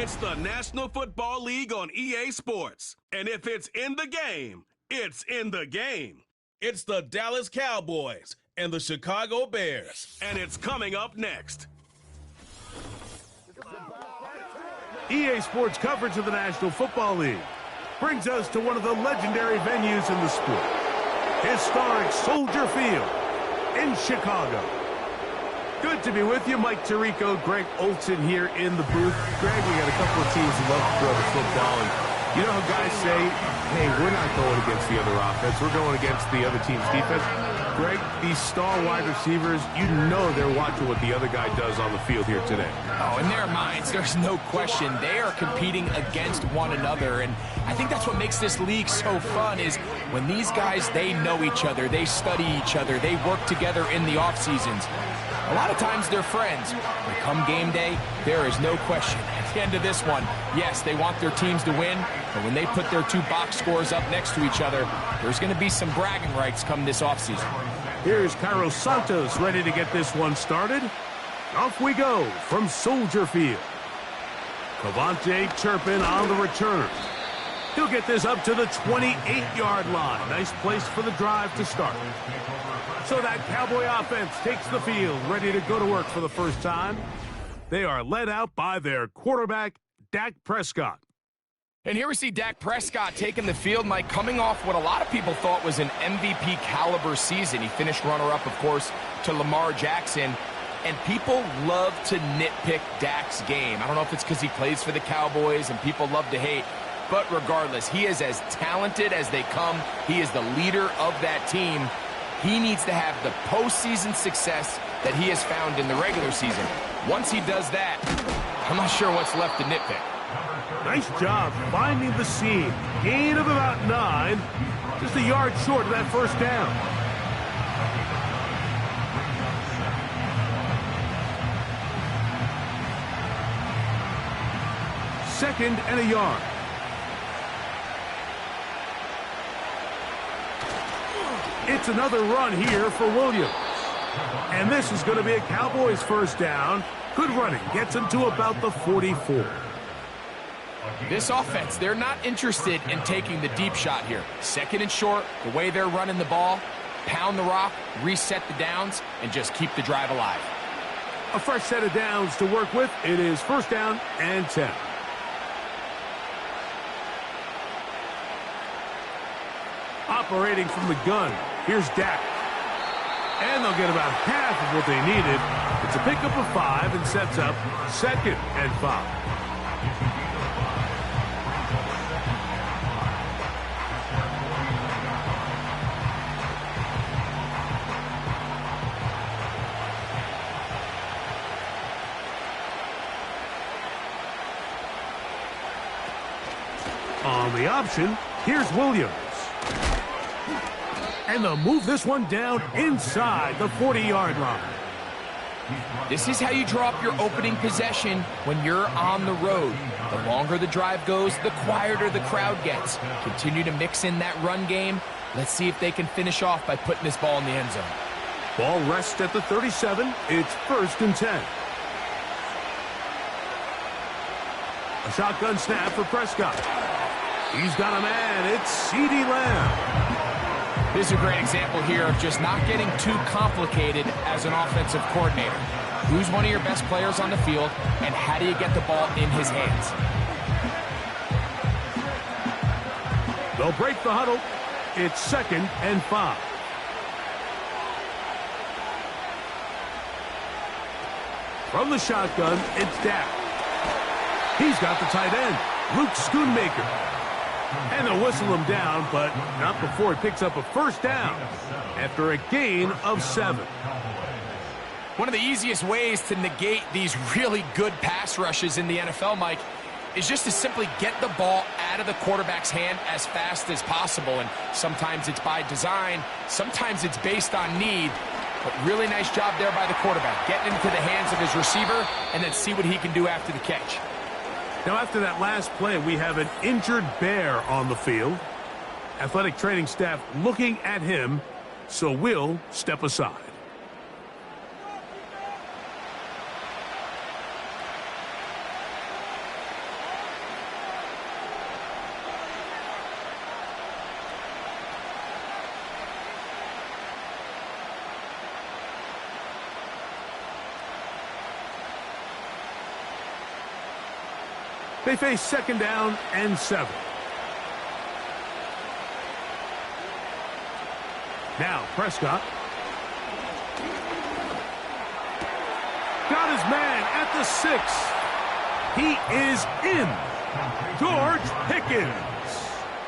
It's the National Football League on EA Sports. And if it's in the game, it's in the game. It's the Dallas Cowboys and the Chicago Bears. And it's coming up next. EA Sports coverage of the National Football League brings us to one of the legendary venues in the sport. Historic Soldier Field in Chicago. Good to be with you. Mike Tirico, Greg Olson here in the booth. Greg, we got a couple of teams who love to throw the football. And you know how guys say, hey, we're not going against the other offense. We're going against the other team's defense. Greg, these star wide receivers, you know they're watching what the other guy does on the field here today. Oh, in their minds, there's no question. They are competing against one another. And I think that's what makes this league so fun is when these guys, they know each other. They study each other. They work together in the off seasons. A lot of times they're friends, but come game day, there is no question. At the end of this one, yes, they want their teams to win, but when they put their two box scores up next to each other, there's going to be some bragging rights come this offseason. Here's Cairo Santos ready to get this one started. Off we go from Soldier Field. Cavante Turpin on the return. He'll get this up to the 28-yard line. Nice place for the drive to start. So that Cowboy offense takes the field, ready to go to work for the first time. They are led out by their quarterback, Dak Prescott. And here we see Dak Prescott taking the field, Mike, coming off what a lot of people thought was an MVP caliber season. He finished runner-up, of course, to Lamar Jackson. And people love to nitpick Dak's game. I don't know if it's because he plays for the Cowboys and people love to hate. But regardless, he is as talented as they come. He is the leader of that team. He needs to have the postseason success that he has found in the regular season. Once he does that, I'm not sure what's left to nitpick. Nice job finding the seam. Gain of about 9. Just a yard short of that first down. Second and a yard. It's another run here for Williams. And this is going to be a Cowboys first down. Good running. Gets him to about the 44. This offense, they're not interested in taking the deep shot here. Second and short, the way they're running the ball, pound the rock, reset the downs, and just keep the drive alive. A fresh set of downs to work with. It is first down and 10. Operating from the gun, here's Dak. And they'll get about half of what they needed. It's a pickup of 5 and sets up second and 5. On the option, here's Williams. And they'll move this one down inside the 40-yard line. This is how you draw up your opening possession when you're on the road. The longer the drive goes, the quieter the crowd gets. Continue to mix in that run game. Let's see if they can finish off by putting this ball in the end zone. Ball rests at the 37. It's first and 10. A shotgun snap for Prescott. He's got a man. It's CeeDee Lamb. This is a great example here of just not getting too complicated as an offensive coordinator. Who's one of your best players on the field, and how do you get the ball in his hands? They'll break the huddle. It's second and 5. From the shotgun, it's Dak. He's got the tight end, Luke Schoonmaker. And they'll whistle him down, but not before he picks up a first down after a gain of 7. One of the easiest ways to negate these really good pass rushes in the NFL, Mike, is just to simply get the ball out of the quarterback's hand as fast as possible. And sometimes it's by design, sometimes it's based on need. But really nice job there by the quarterback, getting into the hands of his receiver and then see what he can do after the catch. Now, after that last play, we have an injured Bear on the field. Athletic training staff looking at him, so we'll step aside. They face 2nd down and 7. Now Prescott. Got his man at the 6. He is in. George Pickens.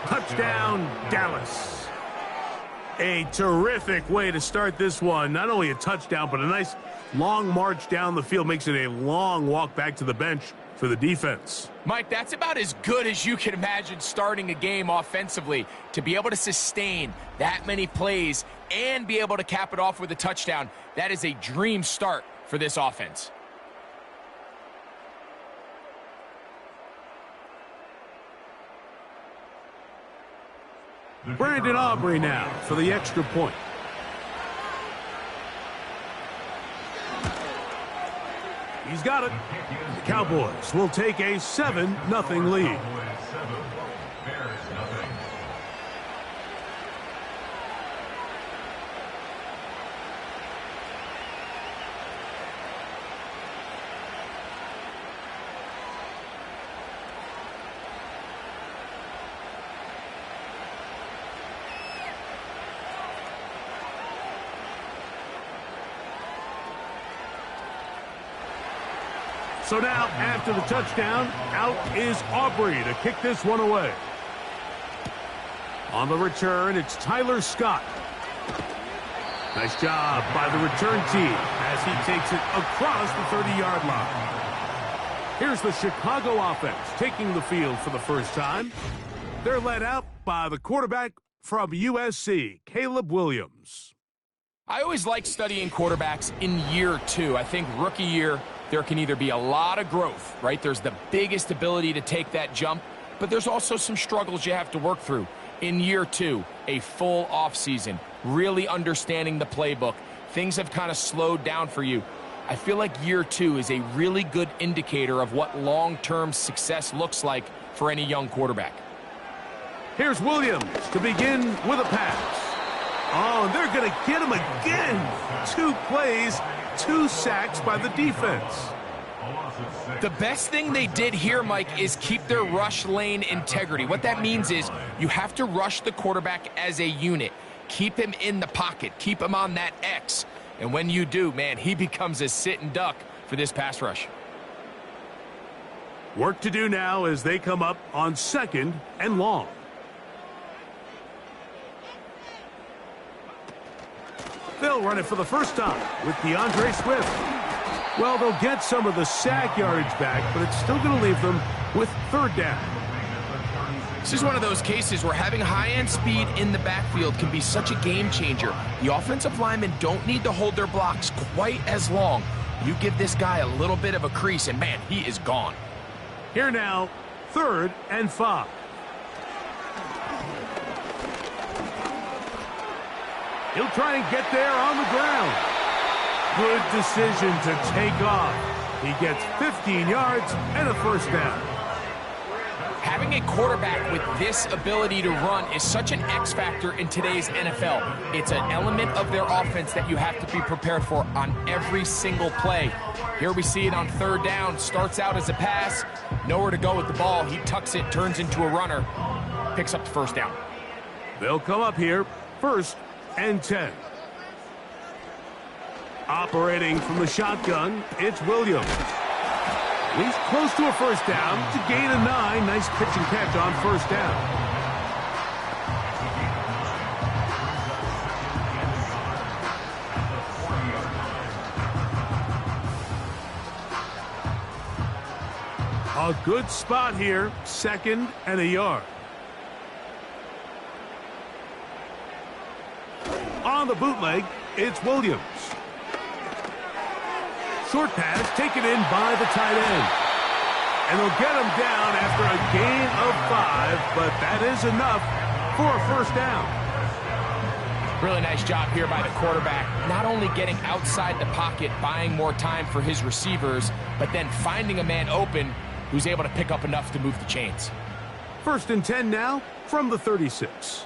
Touchdown, Dallas. A terrific way to start this one. Not only a touchdown, but a nice long march down the field. Makes it a long walk back to the bench for the defense. Mike, that's about as good as you can imagine starting a game offensively. To be able to sustain that many plays and be able to cap it off with a touchdown, that is a dream start for this offense. Brandon Aubrey now for the extra point. He's got it. The Cowboys will take a 7-0 lead. So now, after the touchdown, out is Aubrey to kick this one away. On the return, it's Tyler Scott. Nice job by the return team as he takes it across the 30-yard line. Here's the Chicago offense taking the field for the first time. They're led out by the quarterback from USC, Caleb Williams. I always like studying quarterbacks in year 2. I think rookie year, there can either be a lot of growth, right? There's the biggest ability to take that jump, but there's also some struggles you have to work through. In year 2, a full offseason, really understanding the playbook. Things have kind of slowed down for you. I feel like year 2 is a really good indicator of what long-term success looks like for any young quarterback. Here's Williams to begin with a pass. Oh, and they're going to get him again. 2 plays, 2 sacks by the defense. The best thing they did here, Mike, is keep their rush lane integrity. What that means is you have to rush the quarterback as a unit. Keep him in the pocket. Keep him on that X. And when you do, man, he becomes a sit and duck for this pass rush. Work to do now as they come up on 2nd and long. They'll run it for the first time with DeAndre Swift. Well, they'll get some of the sack yardage back, but it's still going to leave them with 3rd down. This is one of those cases where having high-end speed in the backfield can be such a game changer. The offensive linemen don't need to hold their blocks quite as long. You give this guy a little bit of a crease, and man, he is gone. Here now, 3rd and 5. He'll try and get there on the ground. Good decision to take off. He gets 15 yards and a 1st down. Having a quarterback with this ability to run is such an X factor in today's NFL. It's an element of their offense that you have to be prepared for on every single play. Here we see it on 3rd down. Starts out as a pass. Nowhere to go with the ball. He tucks it, turns into a runner. Picks up the 1st down. They'll come up here 1st and 10. Operating from the shotgun, it's Williams. He's close to a 1st down to gain a 9. Nice pitch and catch on 1st down. A good spot here, 2nd and a yard. On the bootleg, it's Williams. Short pass taken in by the tight end. And they'll get him down after a gain of 5, but that is enough for a 1st down. Really nice job here by the quarterback. Not only getting outside the pocket, buying more time for his receivers, but then finding a man open who's able to pick up enough to move the chains. 1st and 10 now from the 36.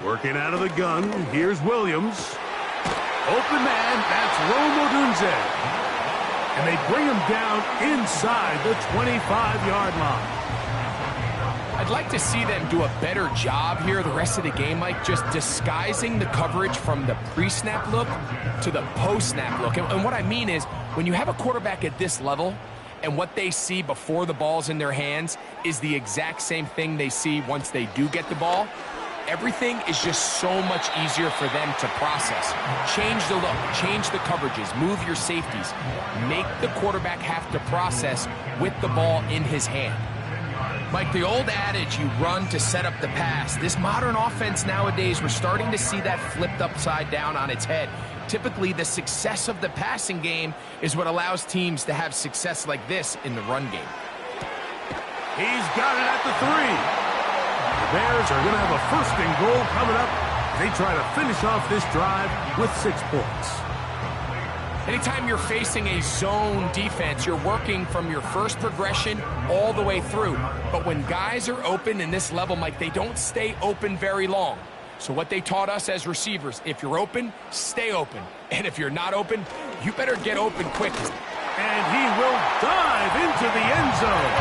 Working out of the gun, here's Williams. Open man, that's Rome Odunze. and they bring him down inside the 25-yard line. I'd like to see them do a better job here the rest of the game, Mike, just disguising the coverage from the pre-snap look to the post-snap look. And what I mean is, when you have a quarterback at this level, and what they see before the ball's in their hands is the exact same thing they see once they do get the ball, everything is just so much easier for them to process. Change the look, change the coverages, move your safeties. Make the quarterback have to process with the ball in his hand. Mike, the old adage, you run to set up the pass. This modern offense nowadays, we're starting to see that flipped upside down on its head. Typically, the success of the passing game is what allows teams to have success like this in the run game. He's got it at the 3. The Bears are going to have a 1st and goal coming up. They try to finish off this drive with 6 points. Anytime you're facing a zone defense, you're working from your first progression all the way through. But when guys are open in this level, Mike, they don't stay open very long. So what they taught us as receivers, if you're open, stay open. And if you're not open, you better get open quick. And he will dive into the end zone.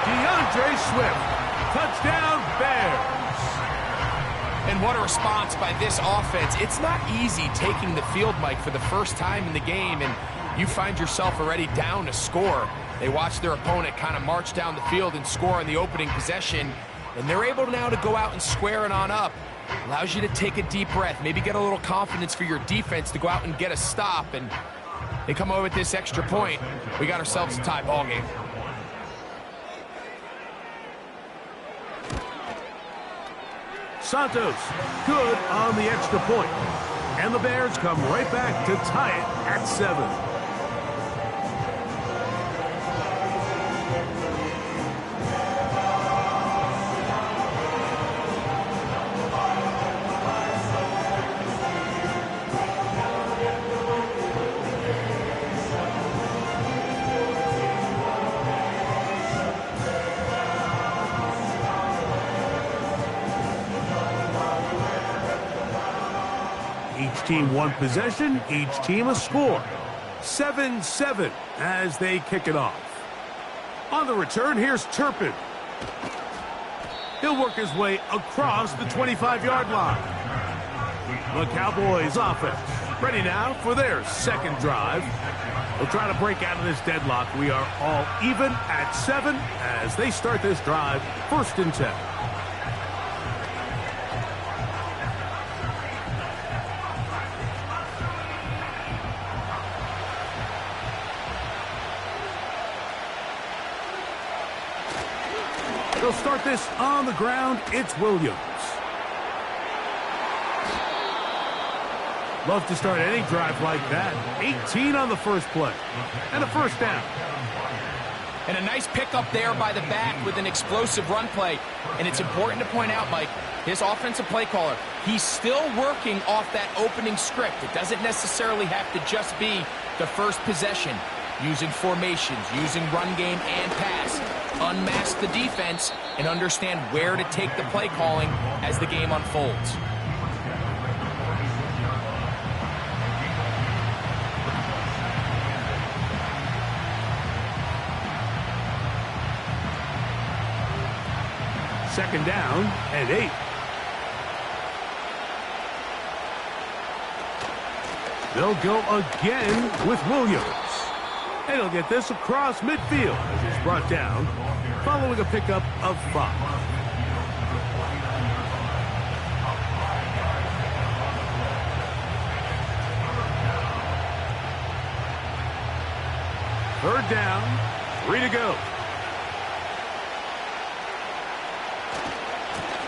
DeAndre Swift, touchdown Bears. And what a response by this offense. It's not easy taking the field, Mike, for the first time in the game, and you find yourself already down to score. They watch their opponent kind of march down the field and score in the opening possession, and they're able now to go out and square it on up. Allows you to take a deep breath, maybe get a little confidence for your defense to go out and get a stop, and they come away with this extra point. We got ourselves a tie ball game. Santos, good on the extra point. And the Bears come right back to tie it at 7. Each team one possession, each team a score. 7-7 as they kick it off. On the return, here's Turpin. He'll work his way across the 25-yard line. The Cowboys offense ready now for their 2nd drive. They'll try to break out of this deadlock. We are all even at 7 as they start this drive, 1st and 10. They'll start this on the ground. It's Williams. Love to start any drive like that. 18 on the first play. And a 1st down. And a nice pickup there by the back with an explosive run play. And it's important to point out, Mike, his offensive play caller, he's still working off that opening script. It doesn't necessarily have to just be the first possession. Using formations, using run game and pass. Unmask the defense and understand where to take the play calling as the game unfolds. Second down and 8. They'll go again with Williams. And he'll get this across midfield as he's brought down following a pickup of 5. Third down, 3 to go.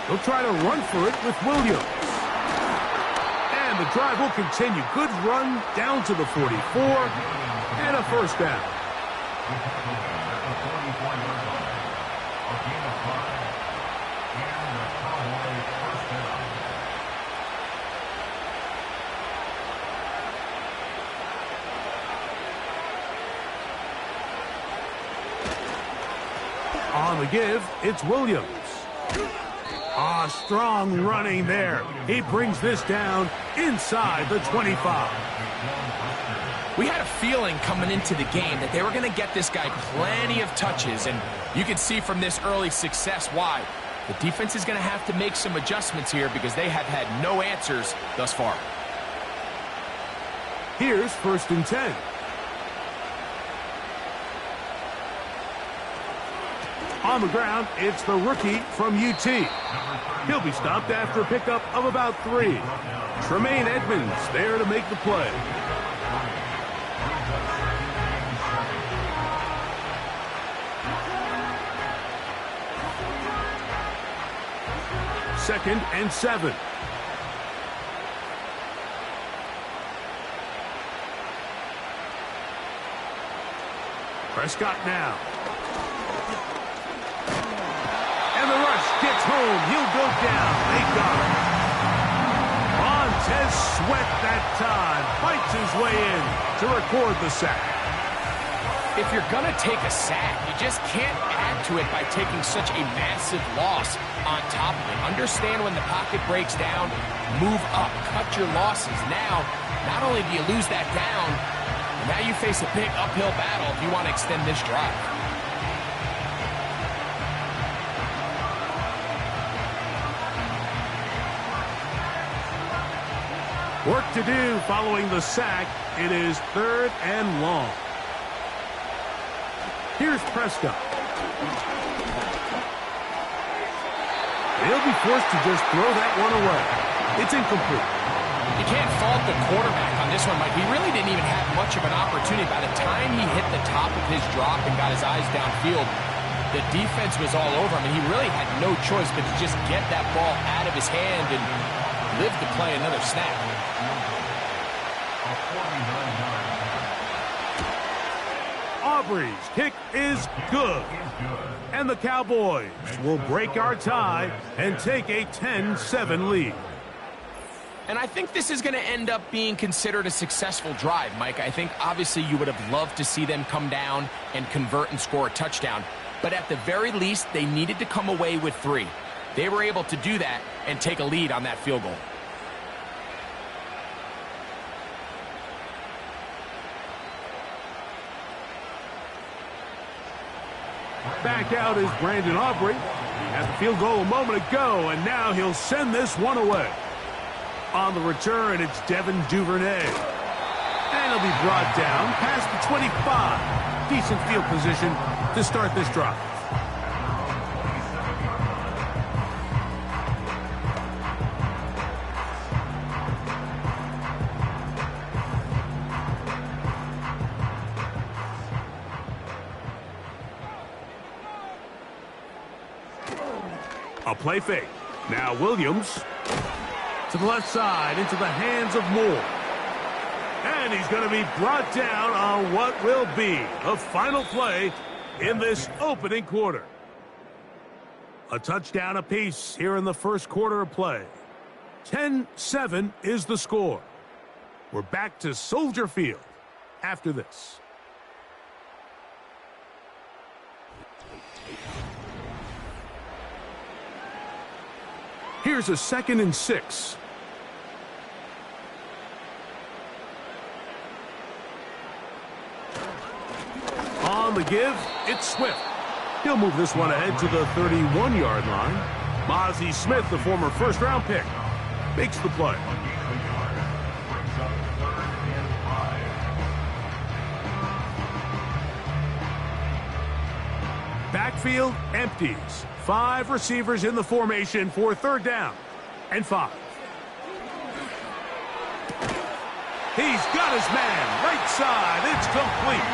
They'll try to run for it with Williams. And the drive will continue. Good run down to the 44. And a 1st down. On the give, it's Williams. Strong running there. He brings this down inside the 25. We had a feeling coming into the game that they were going to get this guy plenty of touches, and you can see from this early success why. The defense is going to have to make some adjustments here because they have had no answers thus far. Here's 1st and 10. On the ground, it's the rookie from UT. He'll be stopped after a pickup of about 3. Tremaine Edmonds there to make the play. Second and 7. Prescott now. And the rush gets home. He'll go down. They got him. Montez Sweat that time fights his way in to record the sack. If you're going to take a sack, you just can't add to it by taking such a massive loss on top of it. Understand when the pocket breaks down, move up, cut your losses. Now, not only do you lose that down, now you face a big uphill battle if you want to extend this drive. Work to do following the sack. It is 3rd and long. Here's Prescott. He'll be forced to just throw that one away. It's incomplete. You can't fault the quarterback on this one, Mike. He really didn't even have much of an opportunity. By the time he hit the top of his drop and got his eyes downfield, the defense was all over him, and he really had no choice but to just get that ball out of his hand and live to play another snap. Aubrey's kick is good. And the Cowboys will break our tie and take a 10-7 lead. And I think this is going to end up being considered a successful drive, Mike. I think obviously you would have loved to see them come down and convert and score a touchdown. But at the very least, they needed to come away with 3. They were able to do that and take a lead on that field goal. Back out is Brandon Aubrey. He had the field goal a moment ago, and now he'll send this one away. On the return, it's Devin Duvernay. And he'll be brought down past the 25. Decent field position to start this drive. A play fake. Now Williams to the left side into the hands of Moore. And he's going to be brought down on what will be the final play in this opening quarter. A touchdown apiece here in the first quarter of play. 10-7 is the score. We're back to Soldier Field after this. Here's a 2nd and 6. On the give, it's Swift. He'll move this one ahead to the 31-yard line. Mozzie Smith, the former first-round pick, makes the play. Backfield empties. 5 receivers in the formation for 3rd down and 5. He's got his man right side. It's complete.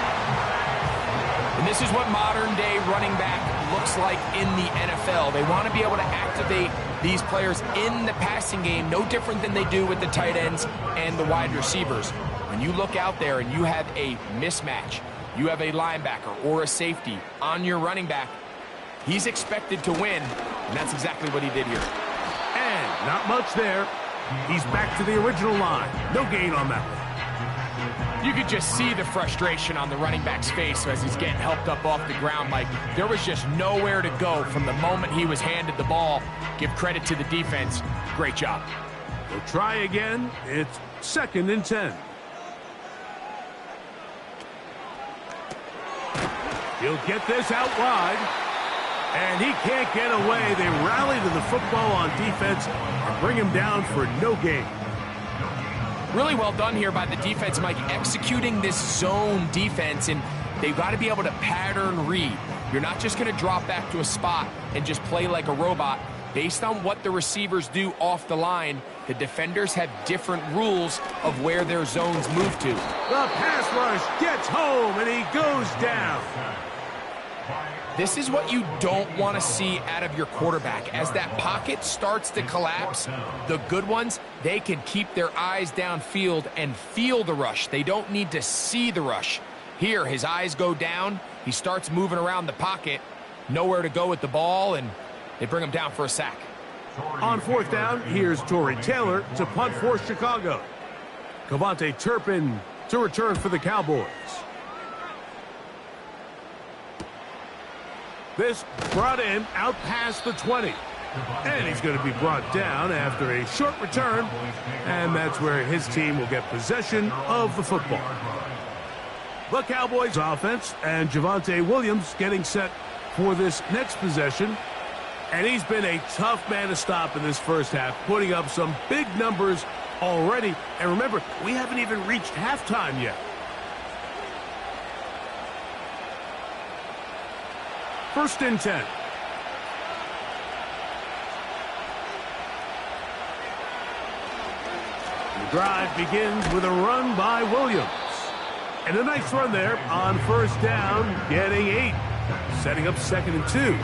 And this is what modern-day running back looks like in the NFL. They want to be able to activate these players in the passing game, no different than they do with the tight ends and the wide receivers. When you look out there and you have a mismatch, you have a linebacker or a safety on your running back, he's expected to win, and that's exactly what he did here. And not much there. He's back to the original line. No gain on that one. You could just see the frustration on the running back's face as he's getting helped up off the ground. Like, there was just nowhere to go from the moment he was handed the ball. Give credit to the defense. Great job. We'll try again. It's 2nd and 10. He'll get this out wide. And he can't get away. They rally to the football on defense and bring him down for no gain. Really well done here by the defense, Mike, executing this zone defense, and they've got to be able to pattern read. You're not just going to drop back to a spot and just play like a robot. Based on what the receivers do off the line, the defenders have different rules of where their zones move to. The pass rush gets home, and he goes down. This is what you don't want to see out of your quarterback. As that pocket starts to collapse, the good ones, they can keep their eyes downfield and feel the rush. They don't need to see the rush. Here, his eyes go down. He starts moving around the pocket. Nowhere to go with the ball, and they bring him down for a sack. On fourth down, here's Torrey Taylor to punt for Chicago. Cavante Turpin to return for the Cowboys. This brought in out past the 20. And he's going to be brought down after a short return. And that's where his team will get possession of the football. The Cowboys offense and Javonte Williams getting set for this next possession. And he's been a tough man to stop in this first half, putting up some big numbers already. And remember, we haven't even reached halftime yet. First and 10. The drive begins with a run by Williams. And a nice run there on first down, getting 8. Setting up 2nd and 2.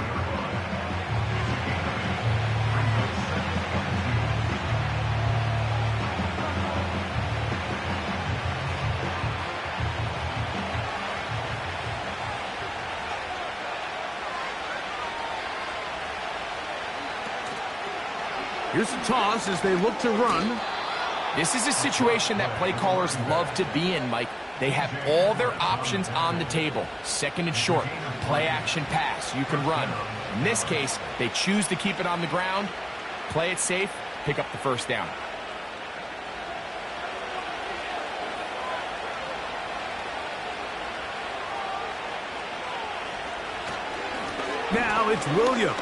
Here's a toss as they look to run. This is a situation that play callers love to be in, Mike. They have all their options on the table. 2nd and short, play action pass, you can run. In this case, they choose to keep it on the ground, play it safe, pick up the first down. Now it's Williams.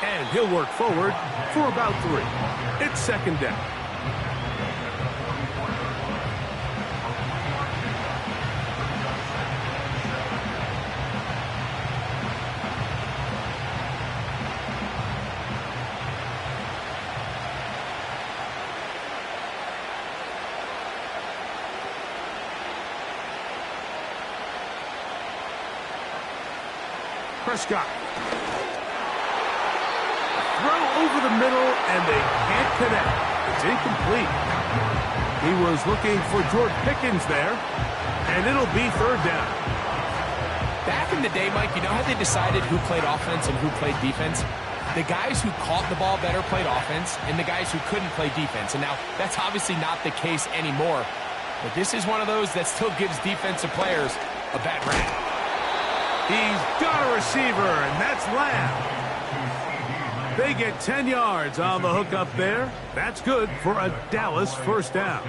And he'll work forward for about 3. It's 2nd down. Prescott. Throw over the middle, and they can't connect. It's incomplete. He was looking for George Pickens there, and it'll be 3rd down. Back in the day, Mike, you know how they decided who played offense and who played defense? The guys who caught the ball better played offense, and the guys who couldn't play defense. And now, that's obviously not the case anymore. But this is one of those that still gives defensive players a bad rap. He's got a receiver, and that's Lamb. They get 10 yards on the hook up there. That's good for a Dallas first down.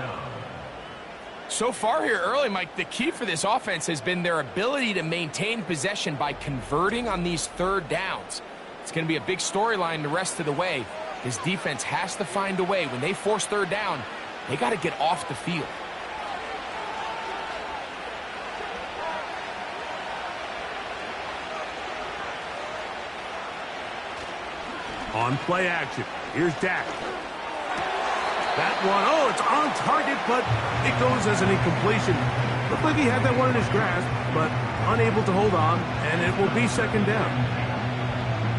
So far here early, Mike, the key for this offense has been their ability to maintain possession by converting on these 3rd downs. It's going to be a big storyline the rest of the way. This defense has to find a way. When they force 3rd down, they got to get off the field. On play action, here's Dak. That one, oh, it's on target, but it goes as an incompletion. Looked like he had that one in his grasp, but unable to hold on, and it will be 2nd down.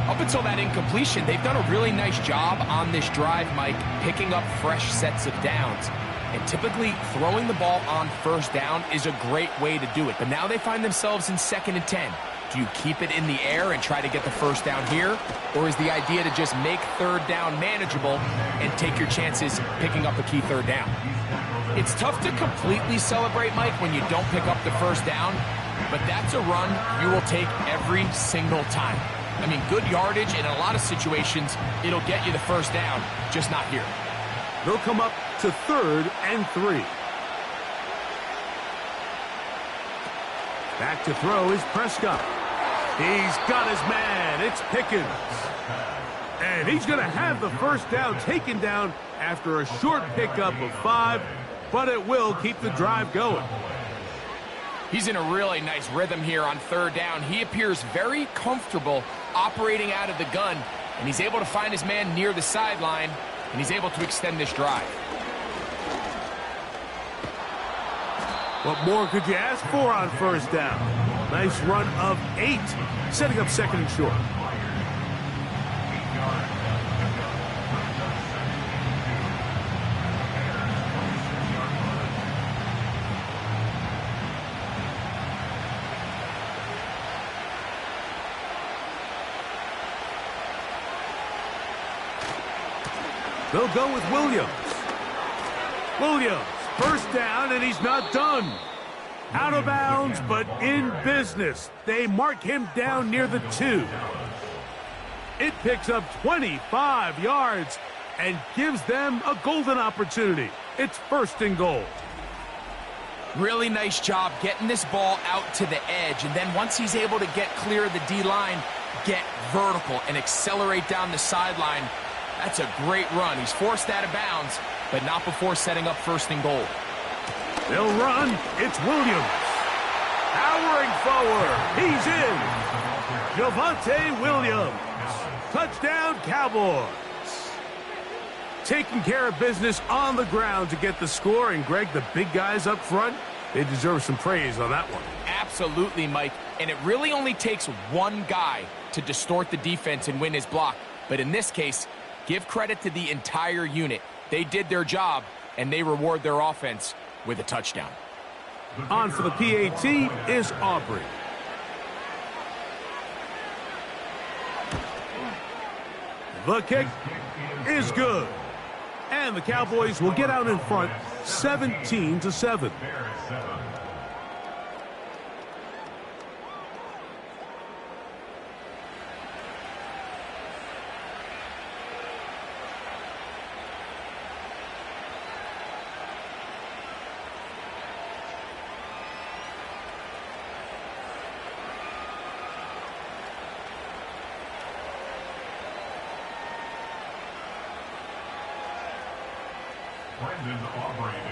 Up until that incompletion, they've done a really nice job on this drive, Mike, picking up fresh sets of downs. And typically, throwing the ball on 1st down is a great way to do it. But now they find themselves in 2nd and 10. Do you keep it in the air and try to get the first down here? Or is the idea to just make 3rd down manageable and take your chances picking up a key 3rd down? It's tough to completely celebrate, Mike, when you don't pick up the first down, but that's a run you will take every single time. I mean, good yardage, and in a lot of situations, it'll get you the first down, just not here. They'll come up to 3rd and 3. Back to throw is Prescott. He's got his man. It's Pickens. And he's going to have the first down taken down after a short pickup of 5, but it will keep the drive going. He's in a really nice rhythm here on third down. He appears very comfortable operating out of the gun, and he's able to find his man near the sideline, and he's able to extend this drive. What more could you ask for on first down? Nice run of 8, setting up second and short. They'll go with Williams. Williams, first down, and he's not done. Out of bounds, but in business. They mark him down near the 2. It picks up 25 yards and gives them a golden opportunity. It's first and goal. Really nice job getting this ball out to the edge, and then once he's able to get clear of the D-line, get vertical and accelerate down the sideline. That's a great run. He's forced out of bounds, but not before setting up first and goal. They'll run. It's Williams. Powering forward. He's in. Javonte Williams. Touchdown, Cowboys. Taking care of business on the ground to get the score. And, Greg, the big guys up front, they deserve some praise on that one. Absolutely, Mike. And it really only takes one guy to distort the defense and win his block. But in this case, give credit to the entire unit. They did their job, and they reward their offense with a touchdown. On for the PAT is Aubrey. The kick is good. And the Cowboys will get out in front 17-7.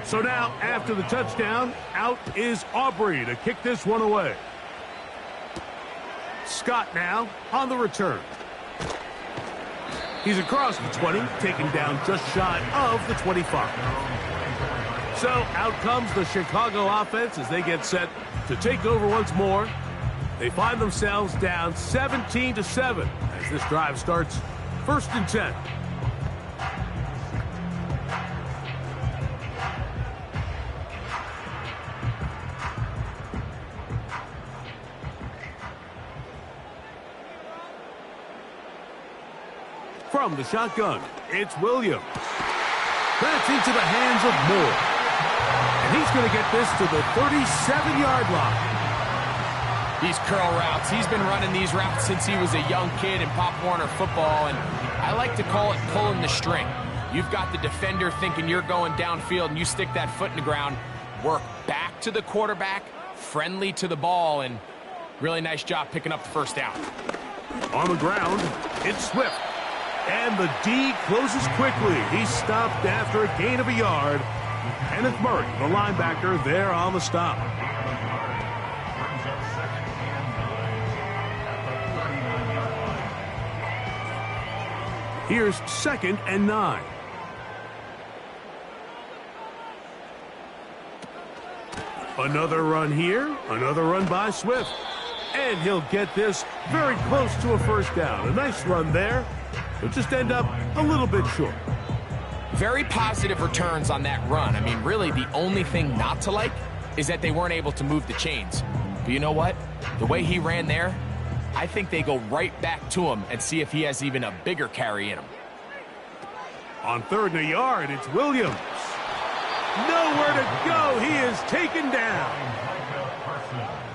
So now, after the touchdown, out is Aubrey to kick this one away. Scott now on the return. He's across the 20, taken down just shy of the 25. So out comes the Chicago offense as they get set to take over once more. They find themselves down 17-7 as this drive starts first and 10. From the shotgun, it's Williams. That's into the hands of Moore. And he's going to get this to the 37-yard line. These curl routes, he's been running these routes since he was a young kid in Pop Warner football, and I like to call it pulling the string. You've got the defender thinking you're going downfield, and you stick that foot in the ground, work back to the quarterback, friendly to the ball, and really nice job picking up the first down. On the ground, it's Swift. And the D closes quickly. He's stopped after a gain of a yard. Kenneth Murray, the linebacker, there on the stop. Here's 2nd and 9. Another run here. Another run by Swift. And he'll get this very close to a first down. A nice run there. He'll just end up a little bit short. Very positive returns on that run. I mean, really, the only thing not to like is that they weren't able to move the chains. But you know what? The way he ran there, I think they go right back to him and see if he has even a bigger carry in him. On 3rd and a yard, it's Williams. Nowhere to go. He is taken down.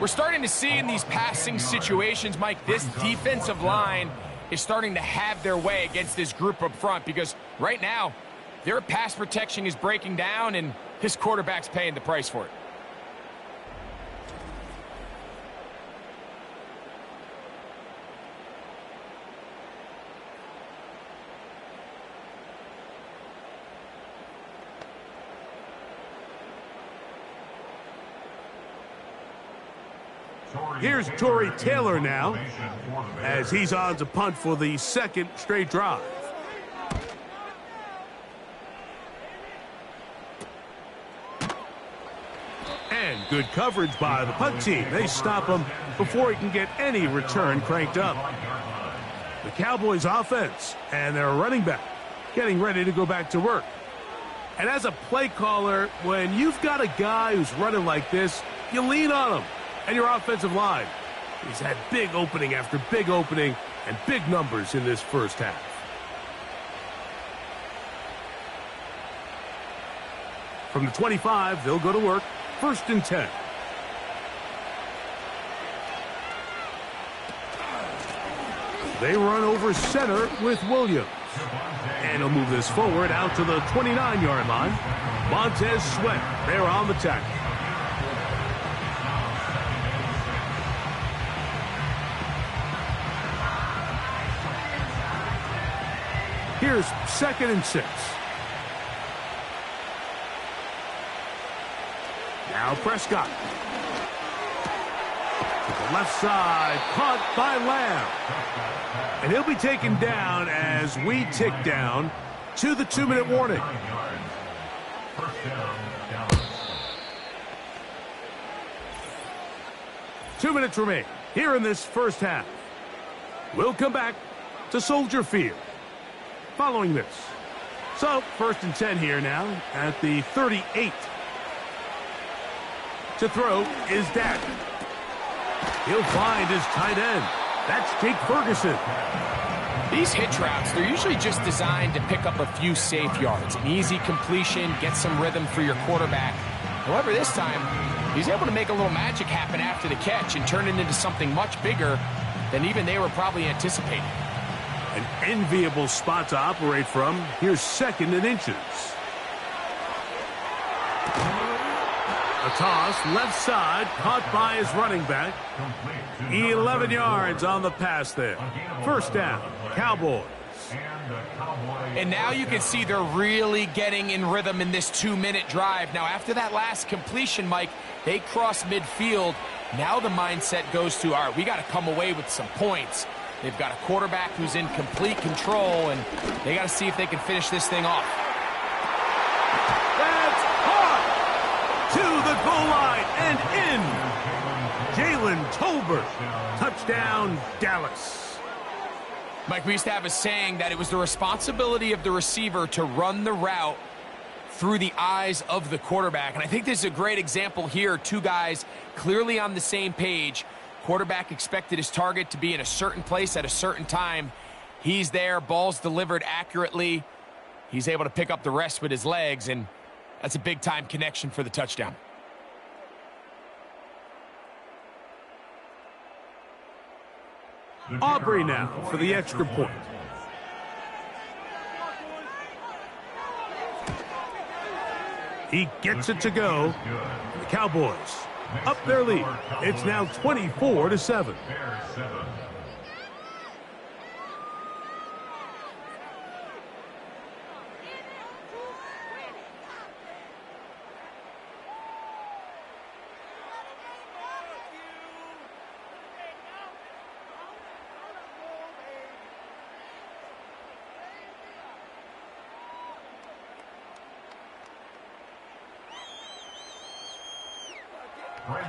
We're starting to see in these passing situations, Mike, this defensive line is starting to have their way against this group up front because right now, their pass protection is breaking down and his quarterback's paying the price for it. Here's Torrey Taylor now, as he's on to punt for the second straight drive. And good coverage by the punt team. They stop him before he can get any return cranked up. The Cowboys offense and their running back getting ready to go back to work. And as a play caller, when you've got a guy who's running like this, you lean on him and your offensive line. He's had big opening after big opening and big numbers in this first half. From the 25, they'll go to work. 1st and 10. They run over center with Williams. And he'll move this forward out to the 29-yard line. Montez Sweat, they're on the tackle. Here's 2nd and 6. Now Prescott. To the left side, caught by Lamb. And he'll be taken down as we tick down to the 2-minute warning. Two minutes remain here in this first half. We'll come back to Soldier Field following this. So, 1st and 10 here now at the 38. To throw is Dak. He'll find his tight end. That's Jake Ferguson. These hitch routes, they're usually just designed to pick up a few safe yards. An easy completion, get some rhythm for your quarterback. However, this time, he's able to make a little magic happen after the catch and turn it into something much bigger than even they were probably anticipating. An enviable spot to operate from. Here's 2nd and inches. A toss, left side, caught by his running back. 11 yards on the pass there. 1st down, Cowboys. And now you can see they're really getting in rhythm in this 2-minute drive. Now, after that last completion, Mike, they cross midfield. Now the mindset goes to, all right, we got to come away with some points. They've got a quarterback who's in complete control, and they got to see if they can finish this thing off. That's hard to the goal line and in. Jalen Tolbert, touchdown, Dallas. Mike, we used to have a saying that it was the responsibility of the receiver to run the route through the eyes of the quarterback. And I think this is a great example here. Two guys clearly on the same page. Quarterback expected his target to be in a certain place at a certain time. He's there, ball's delivered accurately. He's able to pick up the rest with his legs, and that's a big-time connection for the touchdown. Aubrey now for the extra point. He gets it to go. The Cowboys up their lead. It's now 24-7.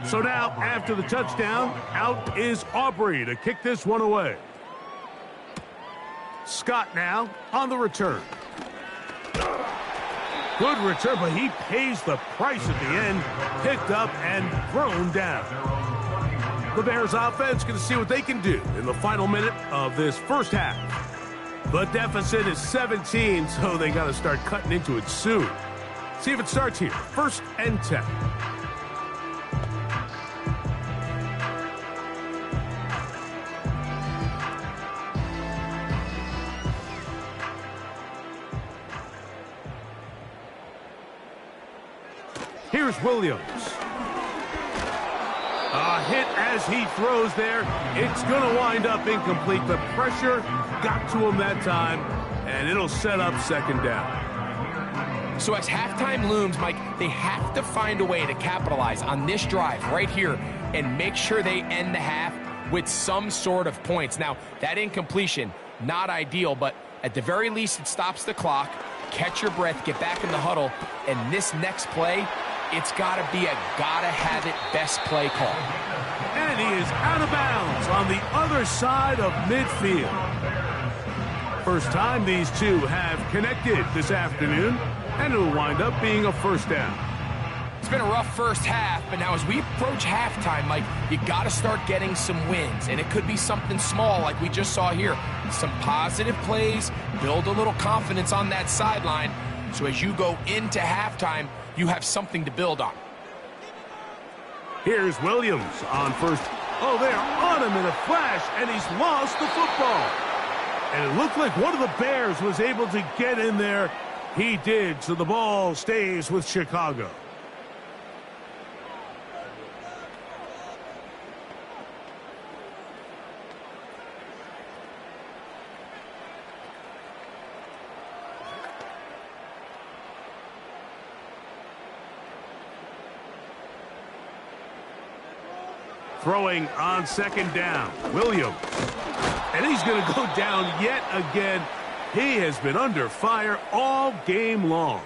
So now, after the touchdown, out is Aubrey to kick this one away. Scott now on the return. Good return, but he pays the price at the end. Picked up and thrown down. The Bears offense going to see what they can do in the final minute of this first half. The deficit is 17, so they got to start cutting into it soon. See if it starts here. 1st and 10. Here's Williams. A hit as he throws there. It's going to wind up incomplete. The pressure got to him that time, and it'll set up 2nd down. So as halftime looms, Mike, they have to find a way to capitalize on this drive right here. and make sure they end the half with some sort of points. Now, that incompletion, not ideal, but at the very least, it stops the clock. Catch your breath, get back in the huddle, and this next play, it's got to be a gotta-have-it best play call. And he is out of bounds on the other side of midfield. First time these two have connected this afternoon, and it'll wind up being a first down. It's been a rough first half, but now as we approach halftime, Mike, you got to start getting some wins, and it could be something small like we just saw here. Some positive plays, build a little confidence on that sideline, so as you go into halftime, you have something to build on. Here's Williams on first. Oh, they're on him in a flash, and he's lost the football. And it looked like one of the Bears was able to get in there. He did, so the ball stays with Chicago. Throwing on second down, Williams. And he's going to go down yet again. He has been under fire all game long.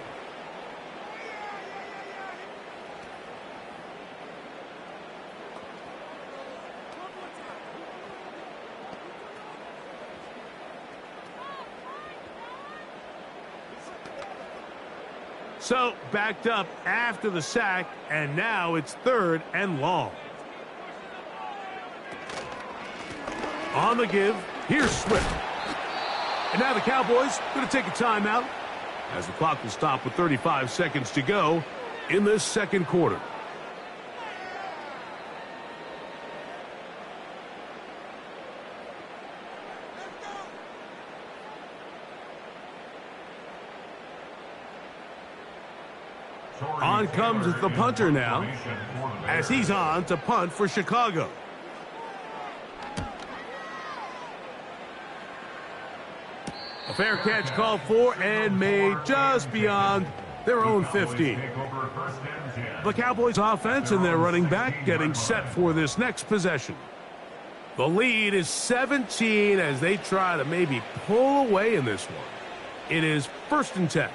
So backed up after the sack, and now it's 3rd and long. On the give, here's Swift. And now the Cowboys going to take a timeout as the clock will stop with 35 seconds to go in this second quarter. On comes the punter now as he's on to punt for Chicago. A fair catch called for and made just beyond their own 50. The Cowboys offense and their running back getting set for this next possession. The lead is 17 as they try to maybe pull away in this one. It is 1st and 10.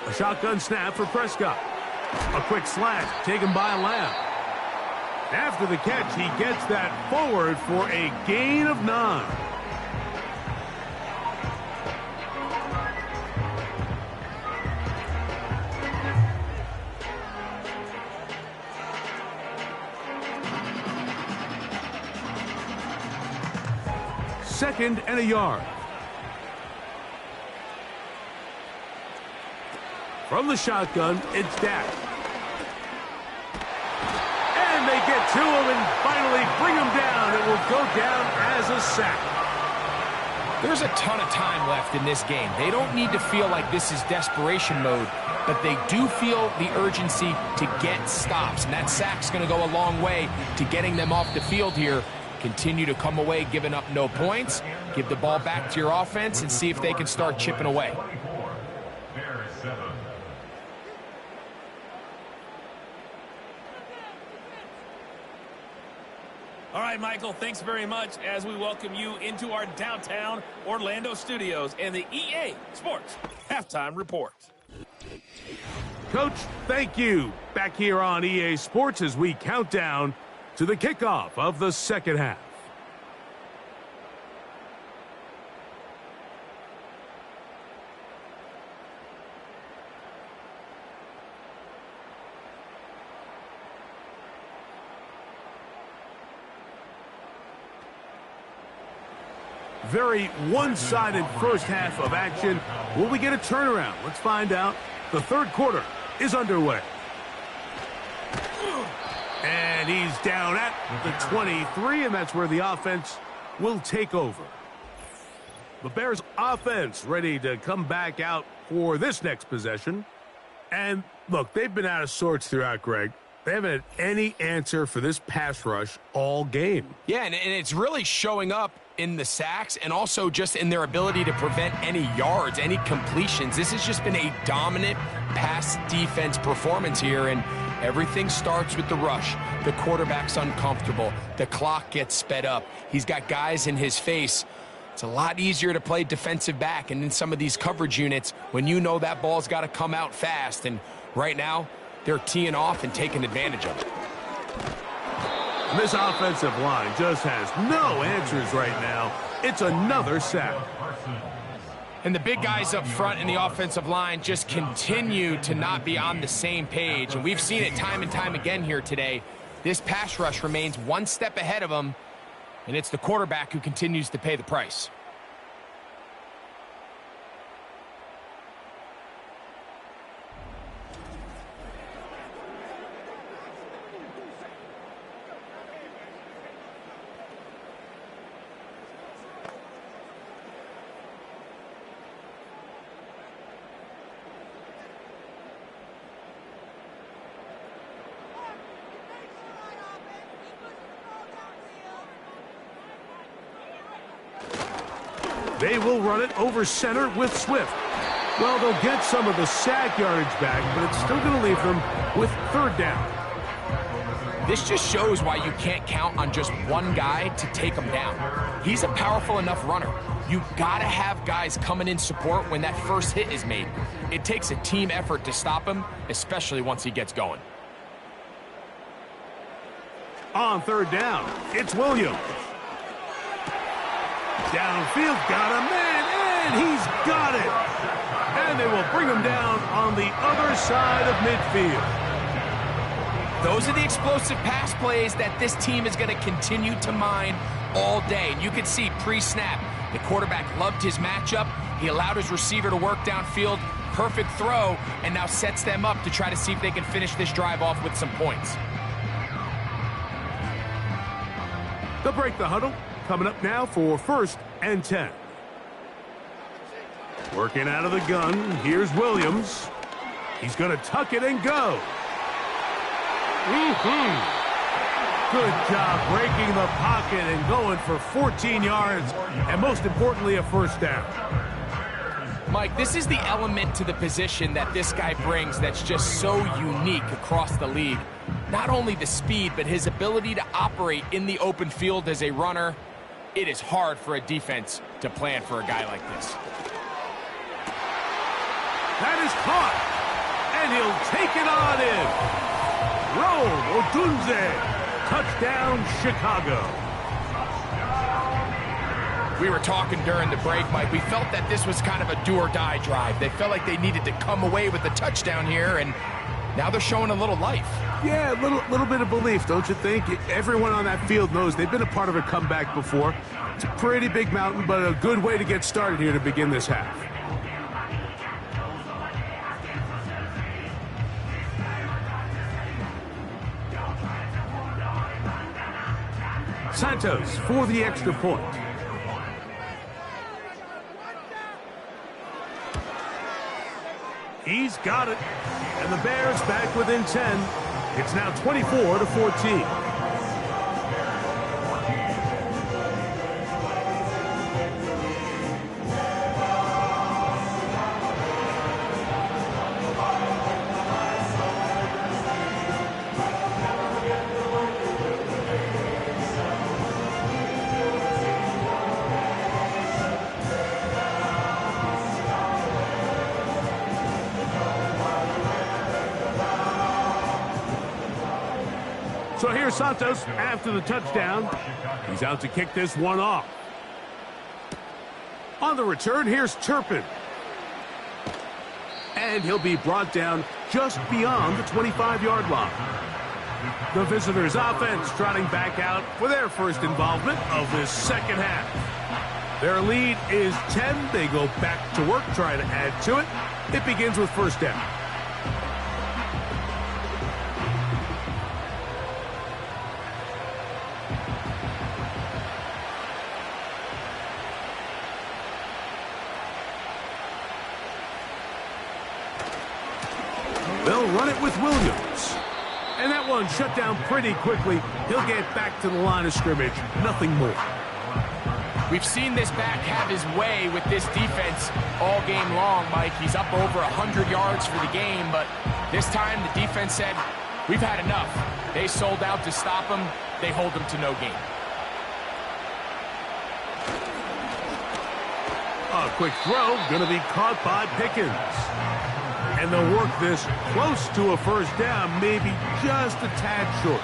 A shotgun snap for Prescott. A quick slant taken by Lamb. After the catch, he gets that forward for a gain of 9. Second and a yard. From the shotgun, it's Dak. And they get to him and finally bring him down. It will go down as a sack. There's a ton of time left in this game. They don't need to feel like this is desperation mode, but they do feel the urgency to get stops. And that sack's going to go a long way to getting them off the field here. Continue to come away giving up no points. Give the ball back to your offense and see if they can start chipping away. All right, Michael, thanks very much as we welcome you into our downtown Orlando studios and the EA Sports Halftime Report. Coach, thank you. Back here on EA Sports as we count down to the kickoff of the second half. Very one-sided first half of action. Will we get a turnaround? Let's find out. The third quarter is underway. And he's down at the 23, and that's where the offense will take over. The Bears offense ready to come back out for this next possession. And look, they've been out of sorts throughout, Greg. They haven't had any answer for this pass rush all game. Yeah, and it's really showing up in the sacks and also just in their ability to prevent any yards, any completions. This has just been a dominant pass defense performance here, and everything starts with the rush. The quarterback's uncomfortable. The clock gets sped up. He's got guys in his face. It's a lot easier to play defensive back, and in some of these coverage units, when you know that ball's got to come out fast, and right now, they're teeing off and taking advantage of it. And this offensive line just has no answers right now. It's another sack. And the big guys up front in the offensive line just continue to not be on the same page. And we've seen it time and time again here today. This pass rush remains one step ahead of them, and it's the quarterback who continues to pay the price. They will run it over center with Swift. Well, they'll get some of the sack yardage back, but it's still going to leave them with third down. This just shows why you can't count on just one guy to take him down. He's a powerful enough runner. You've got to have guys coming in support when that first hit is made. It takes a team effort to stop him, especially once he gets going. On third down, it's Williams. Downfield, got a man, and he's got it. And they will bring him down on the other side of midfield. Those are the explosive pass plays that this team is going to continue to mine all day. And you can see pre-snap, the quarterback loved his matchup. He allowed his receiver to work downfield. Perfect throw, and now sets them up to try to see if they can finish this drive off with some points. They'll break the huddle. Coming up now for 1st and 10. Working out of the gun, here's Williams. He's going to tuck it and go. Good job breaking the pocket and going for 14 yards, and most importantly, a first down. Mike, this is the element to the position that this guy brings that's just so unique across the league. Not only the speed, but his ability to operate in the open field as a runner. It is hard for a defense to plan for a guy like this. That is caught, and he'll take it on in. Roll, Odunze. Touchdown, Chicago. We were talking during the break, Mike. We felt that this was kind of a do-or-die drive. They felt like they needed to come away with the touchdown here, and now they're showing a little life. Yeah, a little bit of belief, don't you think? Everyone on that field knows they've been a part of a comeback before. It's a pretty big mountain, but a good way to get started here to begin this half. Santos for the extra point. He's got it. And the Bears back within 10. It's now 24-14. So here's Santos after the touchdown. He's out to kick this one off. On the return, here's Turpin. And he'll be brought down just beyond the 25-yard line. The visitors' offense trotting back out for their first involvement of this second half. Their lead is 10. They go back to work, trying to add to it. It begins with first down. They'll run it with Williams. And that one shut down pretty quickly. He'll get back to the line of scrimmage. Nothing more. We've seen this back have his way with this defense all game long, Mike. He's up over 100 yards for the game, but this time the defense said, we've had enough. They sold out to stop him. They hold him to no gain. A quick throw, going to be caught by Pickens. And they'll work this close to a first down, maybe just a tad short.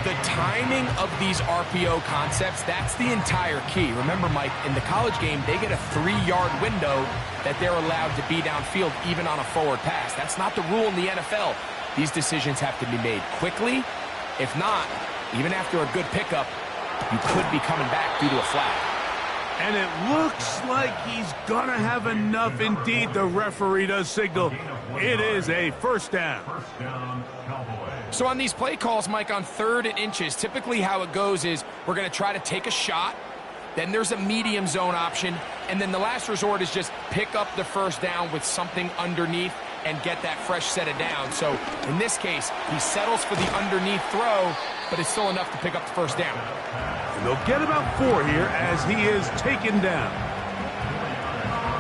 The timing of these RPO concepts, that's the entire key. Remember, Mike, in the college game, they get a 3-yard window that they're allowed to be downfield even on a forward pass. That's not the rule in the NFL. These decisions have to be made quickly. If not, even after a good pickup, you could be coming back due to a flag. And it looks like he's going to have enough. Indeed, the referee does signal. It is a first down. So on these play calls, Mike, on 3rd and inches, typically how it goes is we're going to try to take a shot, then there's a medium zone option, and then the last resort is just pick up the first down with something underneath and get that fresh set of downs. So in this case, he settles for the underneath throw, but it's still enough to pick up the first down. And they'll get about 4 here as he is taken down.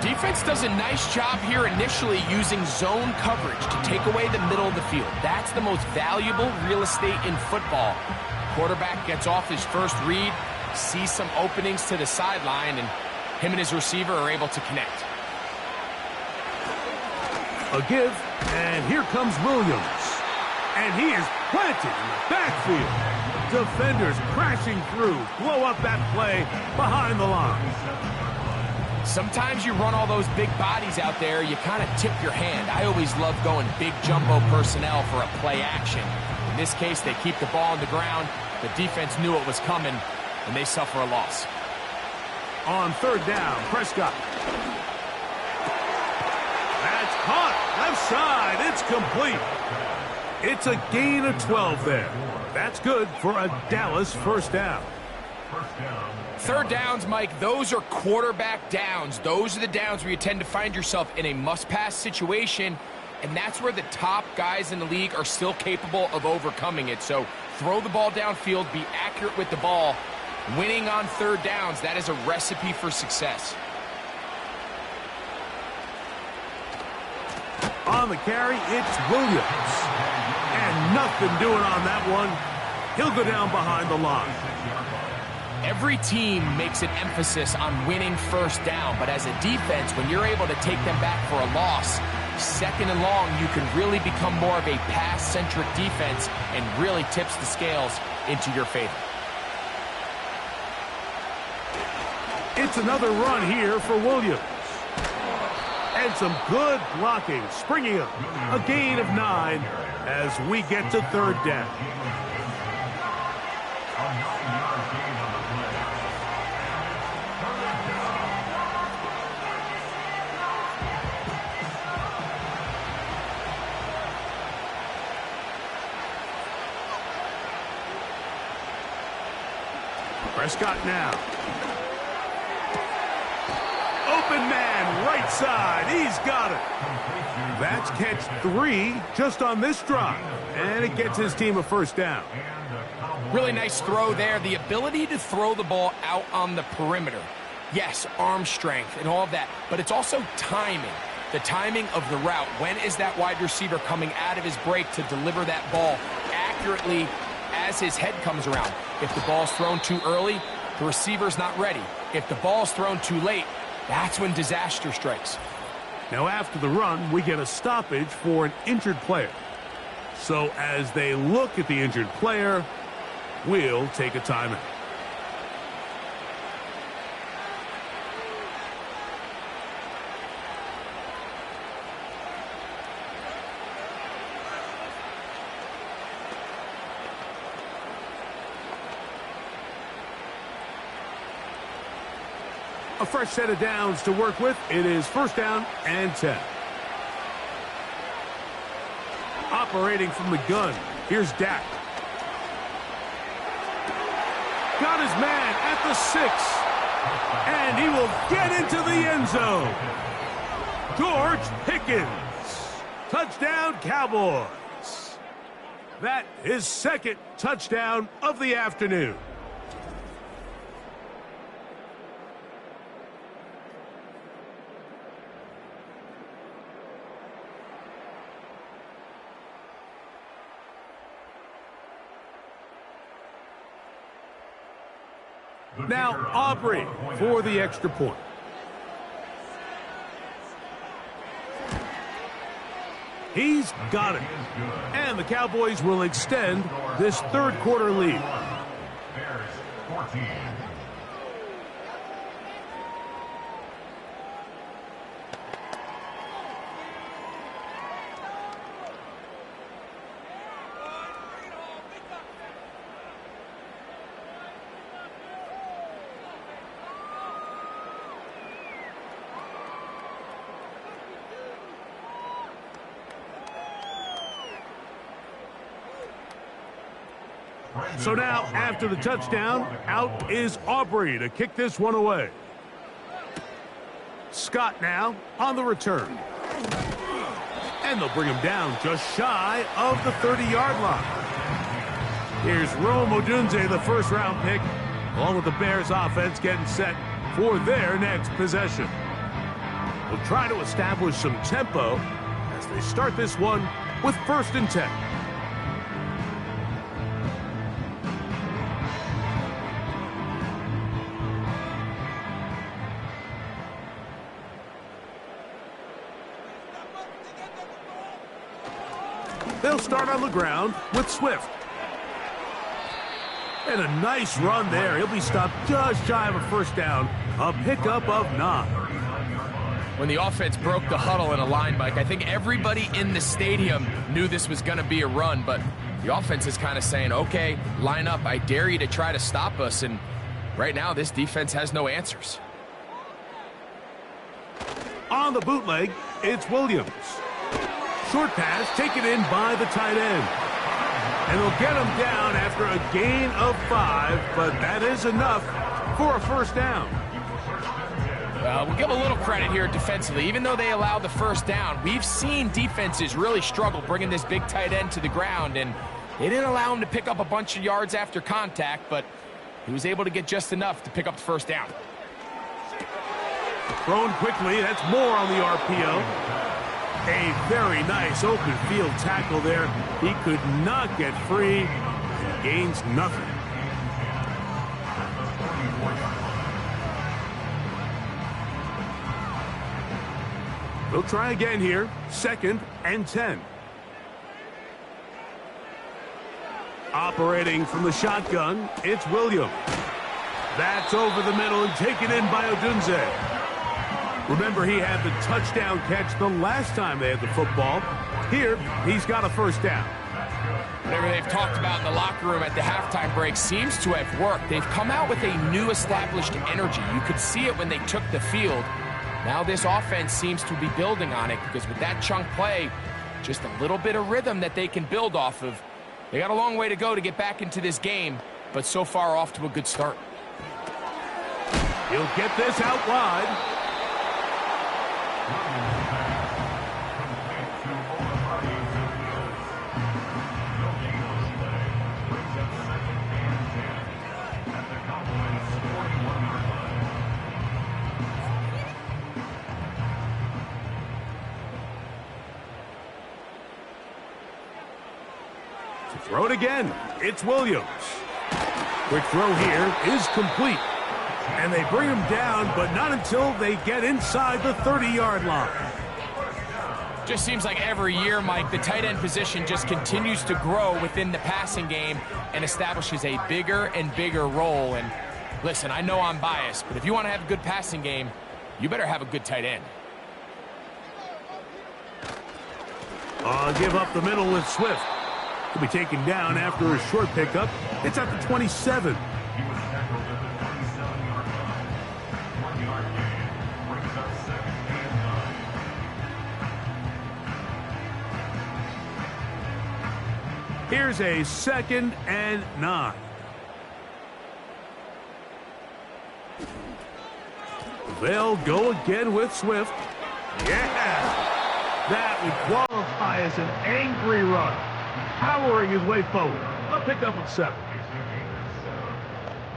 Defense does a nice job here initially using zone coverage to take away the middle of the field. That's the most valuable real estate in football. Quarterback gets off his first read, sees some openings to the sideline, and him and his receiver are able to connect. A give, and here comes Williams. And he is planted in the backfield. Defenders crashing through, blow up that play behind the line. Sometimes you run all those big bodies out there, you kind of tip your hand. I always love going big jumbo personnel for a play action. In this case, they keep the ball on the ground. The defense knew it was coming, and they suffer a loss. On 3rd down, Prescott. That's caught. Left side. It's complete. It's a gain of 12 there. That's good for a Dallas first down. 3rd downs, Mike, those are quarterback downs. Those are the downs where you tend to find yourself in a must-pass situation, and that's where the top guys in the league are still capable of overcoming it. So throw the ball downfield, be accurate with the ball. Winning on 3rd downs, that is a recipe for success. On the carry, it's Williams. And nothing doing on that one. He'll go down behind the line. Every team makes an emphasis on winning first down, but as a defense, when you're able to take them back for a loss, 2nd and long, you can really become more of a pass-centric defense and really tips the scales into your favor. It's another run here for Williams. And some good blocking, springing up. A gain of 9 as we get to 3rd down. Prescott now. Open man, right side. He's got it. That's catch 3 just on this drive. And it gets his team a first down. Really nice throw there. The ability to throw the ball out on the perimeter. Yes, arm strength and all of that. But it's also timing. The timing of the route. When is that wide receiver coming out of his break to deliver that ball accurately as his head comes around? If the ball's thrown too early, the receiver's not ready. If the ball's thrown too late, that's when disaster strikes. Now after the run, we get a stoppage for an injured player. So as they look at the injured player, we'll take a timeout. A fresh set of downs to work with. It is 1st down and 10. Operating from the gun. Here's Dak. Got his man at the 6. And he will get into the end zone. George Pickens. Touchdown, Cowboys. That is second touchdown of the afternoon. Now Aubrey for the extra point. He's got it. And the Cowboys will extend this third quarter lead. Bears 14. So now, after the touchdown, out is Aubrey to kick this one away. Scott now on the return. And they'll bring him down just shy of the 30-yard line. Here's Rome Odunze, the first-round pick, along with the Bears offense getting set for their next possession. They'll try to establish some tempo as they start this one with 1st and 10. They'll start on the ground with Swift. And a nice run there. He'll be stopped just shy of a first down. A pickup of 9. When the offense broke the huddle in a line, Mike, I think everybody in the stadium knew this was going to be a run, but the offense is kind of saying, okay, line up. I dare you to try to stop us. And right now, this defense has no answers. On the bootleg, it's Williams. Short pass taken in by the tight end. And they'll get him down after a gain of 5, but that is enough for a first down. We'll give a little credit here defensively. Even though they allowed the first down, we've seen defenses really struggle bringing this big tight end to the ground, and they didn't allow him to pick up a bunch of yards after contact, but he was able to get just enough to pick up the first down. Thrown quickly, that's more on the RPO. A very nice open field tackle there. He could not get free. Gains nothing. They'll try again here. 2nd and 10. Operating from the shotgun, it's Williams. That's over the middle and taken in by Odunze. Remember, he had the touchdown catch the last time they had the football. Here, he's got a first down. Whatever they've talked about in the locker room at the halftime break seems to have worked. They've come out with a new established energy. You could see it when they took the field. Now this offense seems to be building on it because with that chunk play, just a little bit of rhythm that they can build off of. They got a long way to go to get back into this game, but so far off to a good start. He'll get this out wide. Throw it again. It's Williams. Quick throw here is complete. And they bring him down, but not until they get inside the 30-yard line. Just seems like every year, Mike, the tight end position just continues to grow within the passing game and establishes a bigger and bigger role. And listen, I know I'm biased, but if you want to have a good passing game, you better have a good tight end. Give up the middle with Swift. He'll be taken down after a short pickup. It's at the 27. Here's a 2nd and 9. They'll go again with Swift. Yeah! That would qualify as an angry run. powering his way forward. A pickup of 7.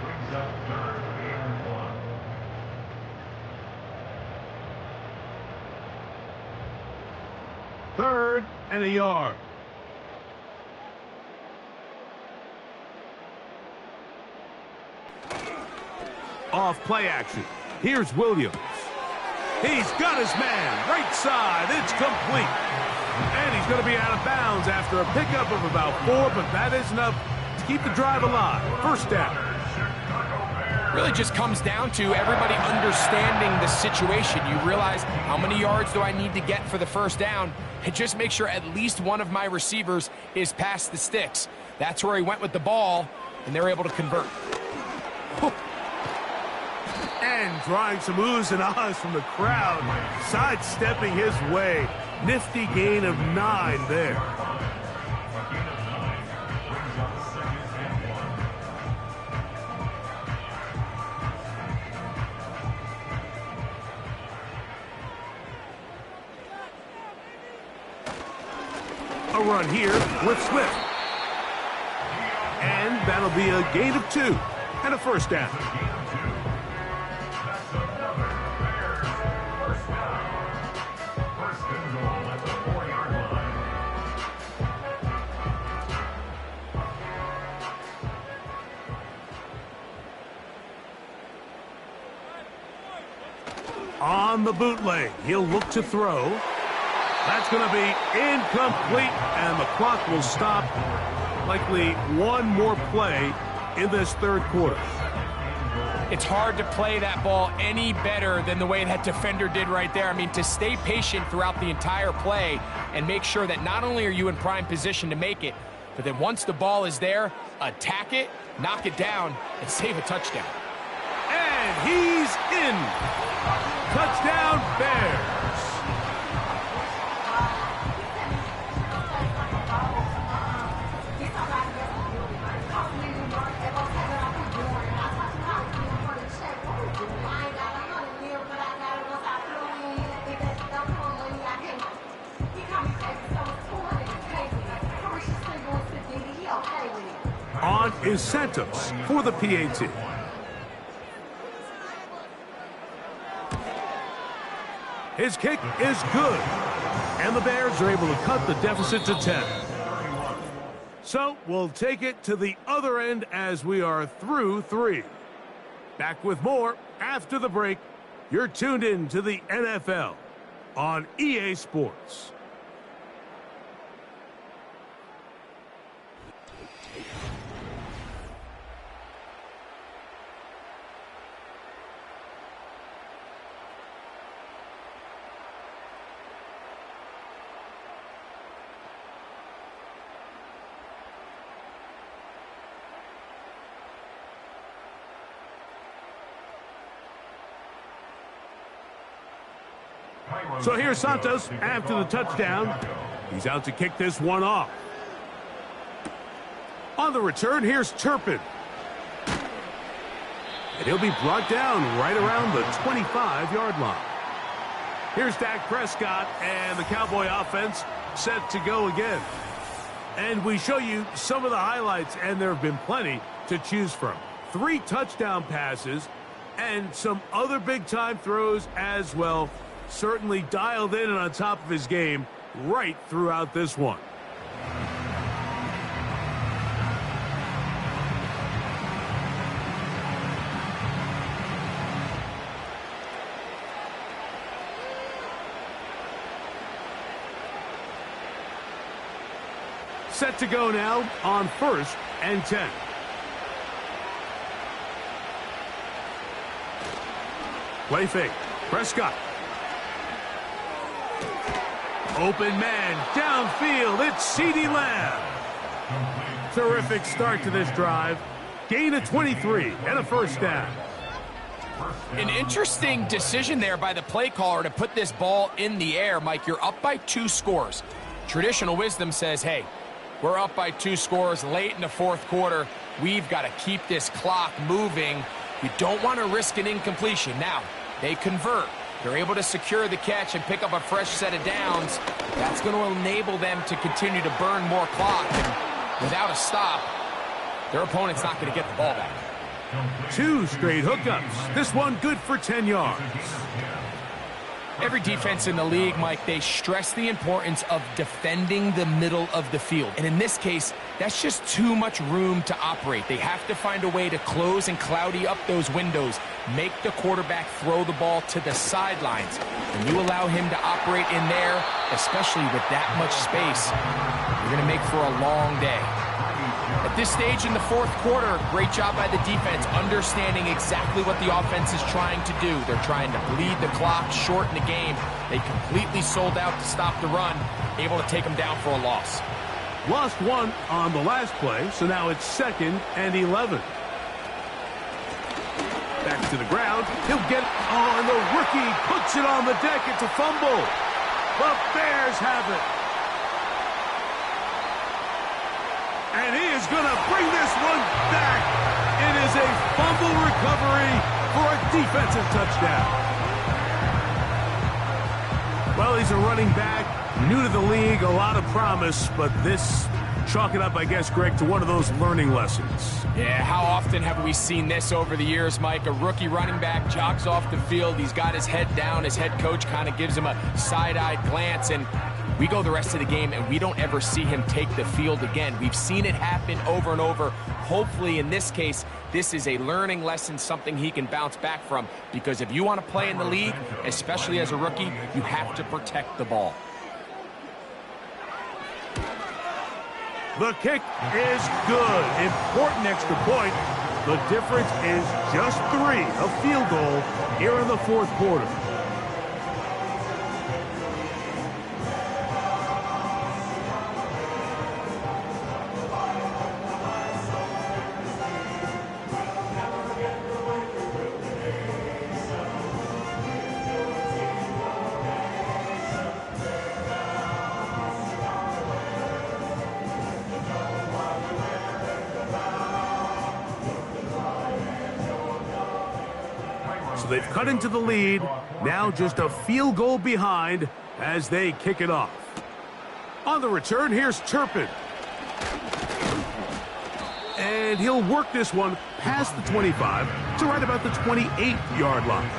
Brings up third and 1. Third and a yard. Off play action. Here's Williams. He's got his man. Right side. It's complete. And he's going to be out of bounds after a pickup of about 4, but that is enough to keep the drive alive. First down. Really just comes down to everybody understanding the situation. You realize how many yards do I need to get for the first down, and just make sure at least one of my receivers is past the sticks. That's where he went with the ball, and they're able to convert. And drawing some oohs and ahs from the crowd, sidestepping his way. Nifty gain of 9 there. A run here with Swift. And that'll be a gain of 2 and a first down. On the bootleg, he'll look to throw. That's going to be incomplete, and the clock will stop. Likely one more play in this third quarter. It's hard to play that ball any better than the way that defender did right there. I mean, to stay patient throughout the entire play and make sure that not only are you in prime position to make it, but then once the ball is there, attack it, knock it down, and save a touchdown. And he's in. Touchdown, Bears. On is Santos for the PAT. His kick is good, and the Bears are able to cut the deficit to 10. So we'll take it to the other end as we are through 3. Back with more after the break. You're tuned in to the NFL on EA Sports. So here's Santos after the touchdown. He's out to kick this one off. On the return, here's Turpin. And he'll be brought down right around the 25-yard line. Here's Dak Prescott and the Cowboy offense set to go again. And we show you some of the highlights, and there have been plenty to choose from. 3 touchdown passes and some other big-time throws as well. Certainly dialed in and on top of his game right throughout this one. Set to go now on 1st and 10. Play fake. Prescott. Open man, downfield, it's CeeDee Lamb. Terrific start to this drive. Gain of 23 and a first down. An interesting decision there by the play caller to put this ball in the air. Mike, you're up by 2 scores. Traditional wisdom says, hey, we're up by 2 scores late in the 4th quarter. We've got to keep this clock moving. You don't want to risk an incompletion. Now, they convert. They're able to secure the catch and pick up a fresh set of downs. That's going to enable them to continue to burn more clock. And without a stop, their opponent's not going to get the ball back. 2 straight hookups. This one good for 10 yards. Every defense in the league, Mike, they stress the importance of defending the middle of the field. And in this case, that's just too much room to operate. They have to find a way to close and cloudy up those windows, make the quarterback throw the ball to the sidelines. When you allow him to operate in there, especially with that much space, you're going to make for a long day. At this stage in the fourth quarter, great job by the defense, understanding exactly what the offense is trying to do. They're trying to bleed the clock, shorten the game. They completely sold out to stop the run, able to take them down for a loss. Lost 1 on the last play, so now it's 2nd and 11. Back to the ground. He'll get it. Oh, and the rookie puts it on the deck. It's a fumble. The Bears have it. And he is going to bring this one back. It is a fumble recovery for a defensive touchdown. Well, he's a running back, new to the league, a lot of promise, but this chalk it up, I guess, Greg, to one of those learning lessons. Yeah, how often have we seen this over the years, Mike? A rookie running back jogs off the field. He's got his head down. His head coach kind of gives him a side-eyed glance, and we go the rest of the game, and we don't ever see him take the field again. We've seen it happen over and over. Hopefully, in this case, this is a learning lesson, something he can bounce back from, because if you want to play in the league, especially as a rookie, you have to protect the ball. The kick is good. Important extra point. The difference is just 3, a field goal here in the fourth quarter. They've cut into the lead, now just a field goal behind as they kick it off. On the return, here's Turpin. And he'll work this one past the 25 to right about the 28-yard line.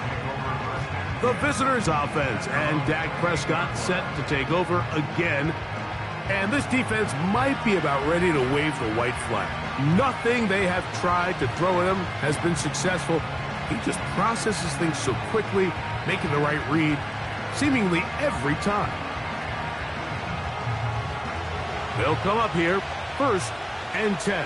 The visitors' offense, and Dak Prescott set to take over again. And this defense might be about ready to wave the white flag. Nothing they have tried to throw at him has been successful. He just processes things so quickly, making the right read, seemingly every time. They'll come up here, 1st and 10.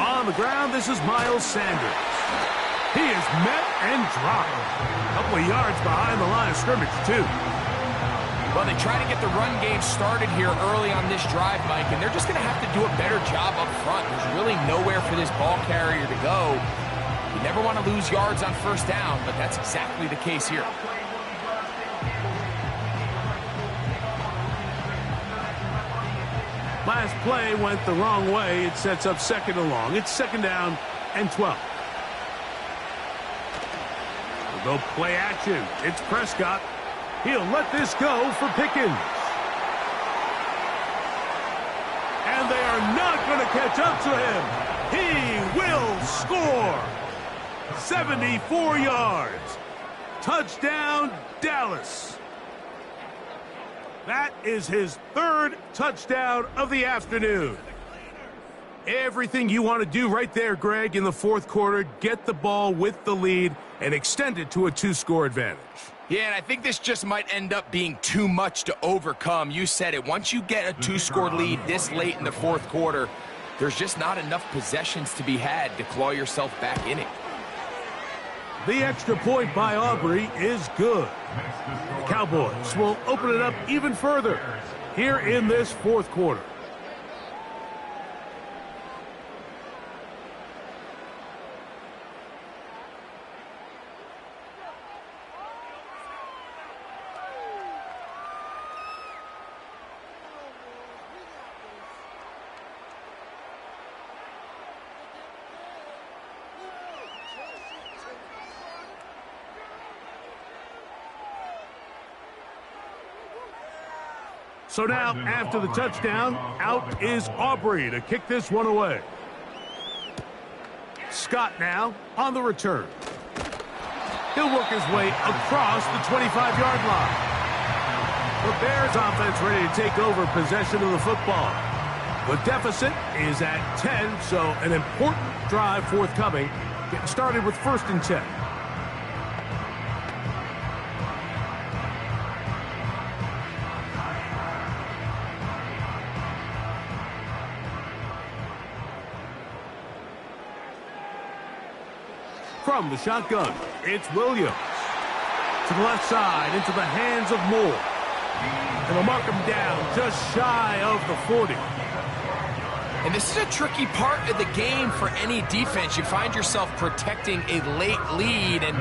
On the ground, this is Miles Sanders. He is met and dropped. A couple of yards behind the line of scrimmage, too. Well, they try to get the run game started here early on this drive, Mike, and they're just going to have to do a better job up front. There's really nowhere for this ball carrier to go. You never want to lose yards on 1st down, but that's exactly the case here. Last play went the wrong way. It sets up 2nd and long. It's 2nd down and 12. We'll go play action. It's Prescott. He'll let this go for Pickens. And they are not going to catch up to him. He will score. 74 yards. Touchdown, Dallas. That is his 3rd touchdown of the afternoon. Everything you want to do right there, Greg, in the fourth quarter. Get the ball with the lead and extend it to a 2-score advantage. Yeah, and I think this just might end up being too much to overcome. You said it. Once you get a 2-score lead this late in the fourth quarter, there's just not enough possessions to be had to claw yourself back in it. The extra point by Aubrey is good. The Cowboys will open it up even further here in this fourth quarter. So now, after the touchdown, out is Aubrey to kick this one away. Scott now on the return. He'll work his way across the 25-yard line. The Bears offense ready to take over possession of the football. The deficit is at 10, so an important drive forthcoming. Getting started with 1st and 10. From the shotgun, it's Williams. To the left side, into the hands of Moore. And they'll mark him down just shy of the 40. And this is a tricky part of the game for any defense. You find yourself protecting a late lead, and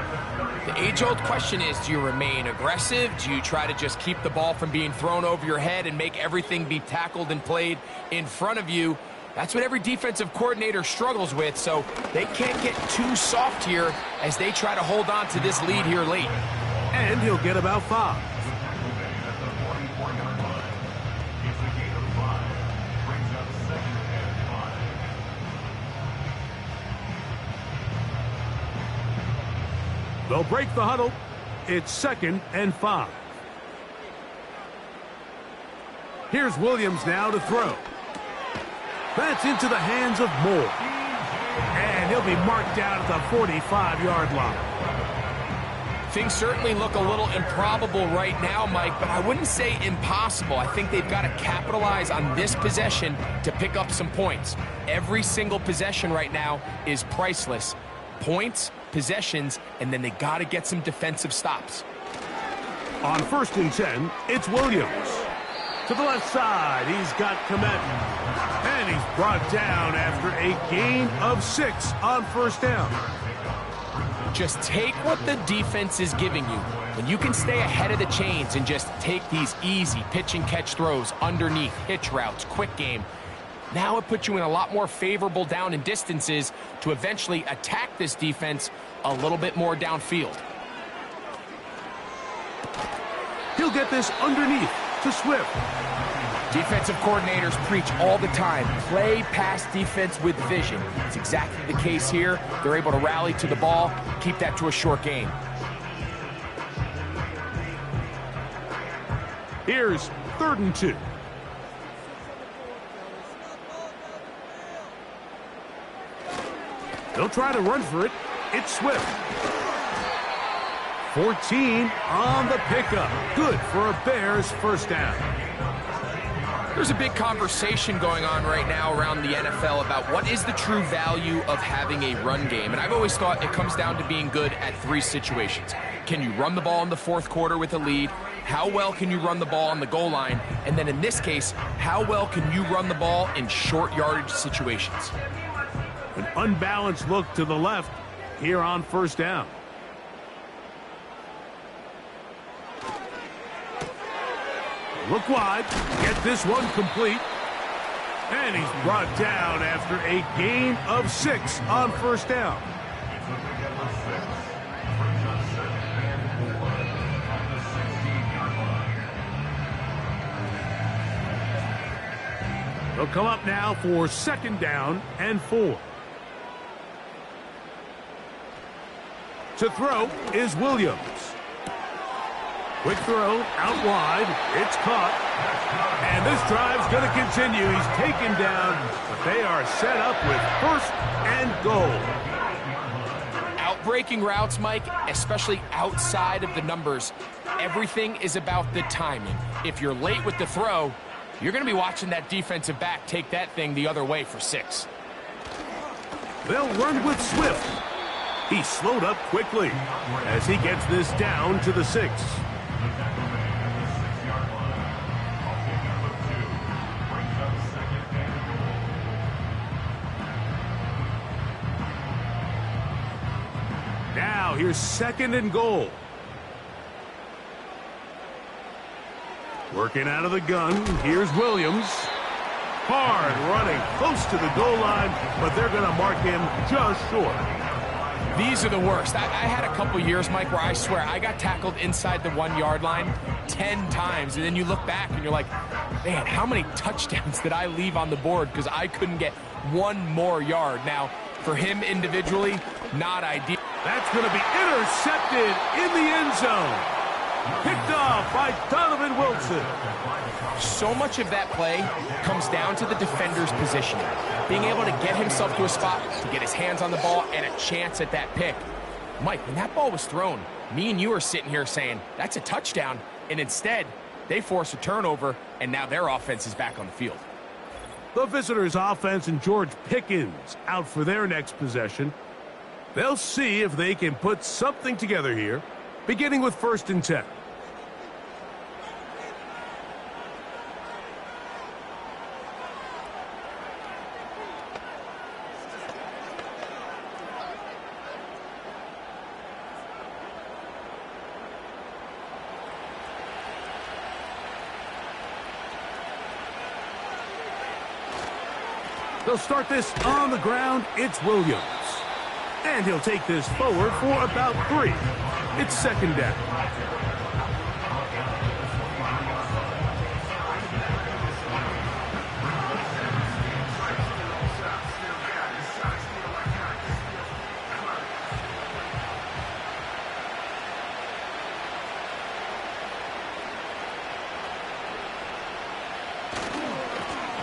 the age-old question is, do you remain aggressive? Do you try to just keep the ball from being thrown over your head and make everything be tackled and played in front of you? That's what every defensive coordinator struggles with, so they can't get too soft here as they try to hold on to this lead here late. And he'll get about 5. They'll break the huddle. It's 2nd and 5. Here's Williams now to throw. That's into the hands of Moore. And he'll be marked down at the 45-yard line. Things certainly look a little improbable right now, Mike, but I wouldn't say impossible. I think they've got to capitalize on this possession to pick up some points. Every single possession right now is priceless. Points, possessions, and then they got to get some defensive stops. On 1st and 10, it's Williams. To the left side, he's got Komet. And he's brought down after a gain of 6 on 1st down. Just take what the defense is giving you. When you can stay ahead of the chains and just take these easy pitch and catch throws underneath, hitch routes, quick game, now it puts you in a lot more favorable down and distances to eventually attack this defense a little bit more downfield. He'll get this underneath to Swift. Defensive coordinators preach all the time, play pass defense with vision. It's exactly the case here. They're able to rally to the ball, keep that to a short game. Here's 3rd and 2. They'll try to run for it. It's Swift. 14 on the pickup. Good for a Bears 1st down. There's a big conversation going on right now around the NFL about what is the true value of having a run game. And I've always thought it comes down to being good at 3 situations. Can you run the ball in the 4th quarter with a lead? How well can you run the ball on the goal line? And then in this case, how well can you run the ball in short yardage situations? An unbalanced look to the left here on 1st down. Look wide, get this one complete. And he's brought down after a gain of 6 on 1st down. They'll come up now for 2nd down and 4. To throw is Williams. Quick throw, out wide, it's caught. And this drive's going to continue. He's taken down, but they are set up with 1st and goal. Outbreaking routes, Mike, especially outside of the numbers, everything is about the timing. If you're late with the throw, you're going to be watching that defensive back take that thing the other way for 6. They'll run with Swift. He slowed up quickly as he gets this down to the 6. Now here's 2nd and goal. Working out of the gun, here's Williams. Hard running close to the goal line, but they're going to mark him just short. These are the worst. I had a couple years, Mike, where I swear I got tackled inside the 1-yard line 10 times, and then you look back and you're like, Man, how many touchdowns did I leave on the board because I couldn't get one more yard? Now, for him individually, not ideal. That's going to be intercepted in the end zone. Picked off by Donovan Wilson. So much of that play comes down to the defender's positioning. Being able to get himself to a spot, to get his hands on the ball, and a chance at that pick. Mike, when that ball was thrown, me and you are sitting here saying, that's a touchdown. And instead, they force a turnover, and now their offense is back on the field. The visitors' offense and George Pickens out for their next possession. They'll see if they can put something together here, beginning with 1st and 10. They'll start this on the ground. It's Williams. And he'll take this forward for about 3. It's 2nd down.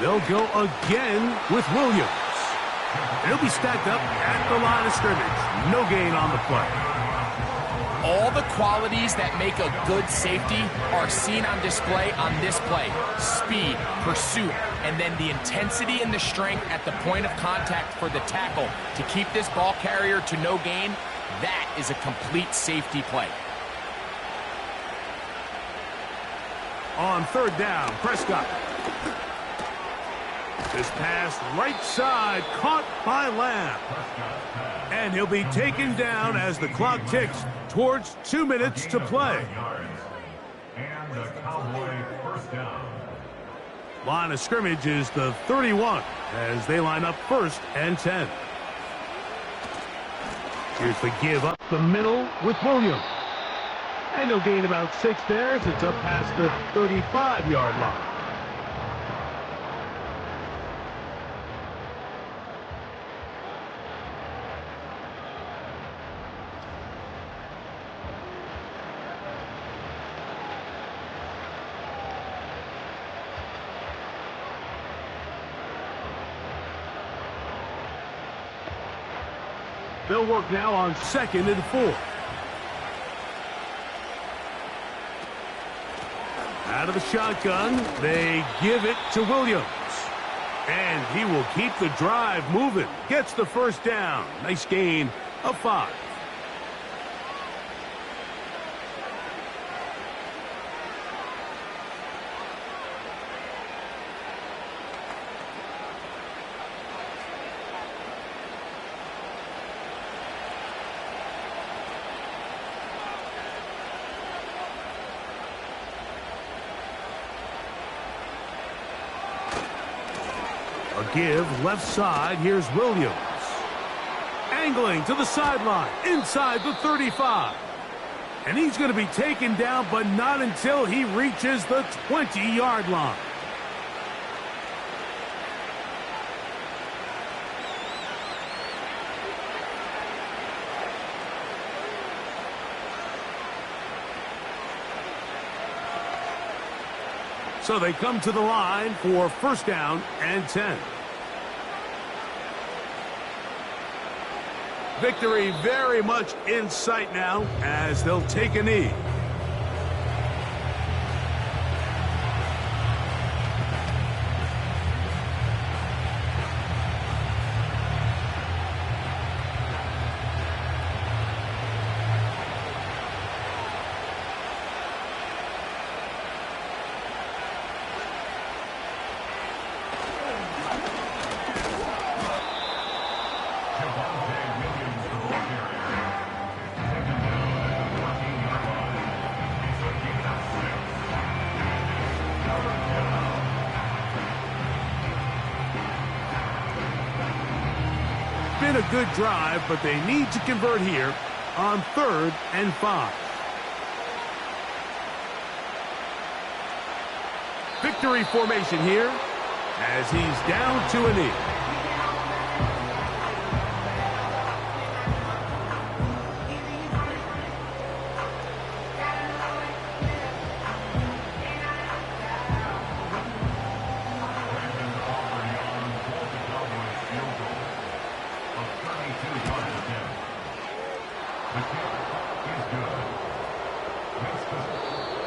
They'll go again with Williams. He'll be stacked up at the line of scrimmage. No gain on the play. All the qualities that make a good safety are seen on display on this play. Speed, pursuit, and then the intensity and the strength at the point of contact for the tackle to keep this ball carrier to no gain. That is a complete safety play. On 3rd down, Prescott. This pass right side caught by Lamb. And he'll be taken down as the clock ticks towards 2 minutes to play. And the Cowboys 1st down. Line of scrimmage is the 31 as they line up 1st and 10. Here's the give up the middle with Williams. And he'll gain about 6 there as it's up past the 35-yard line. They'll work now on 2nd and 4. Out of the shotgun, they give it to Williams. And he will keep the drive moving. Gets the 1st down. Nice gain of 5. Give left side. Here's Williams. Angling to the sideline inside the 35. And he's going to be taken down, but not until he reaches the 20-yard line. So they come to the line for 1st down and 10. Victory very much in sight now as they'll take a knee. Been a good drive, but they need to convert here on 3rd and 5. victory formation here as he's down to a knee. The kick is good. Next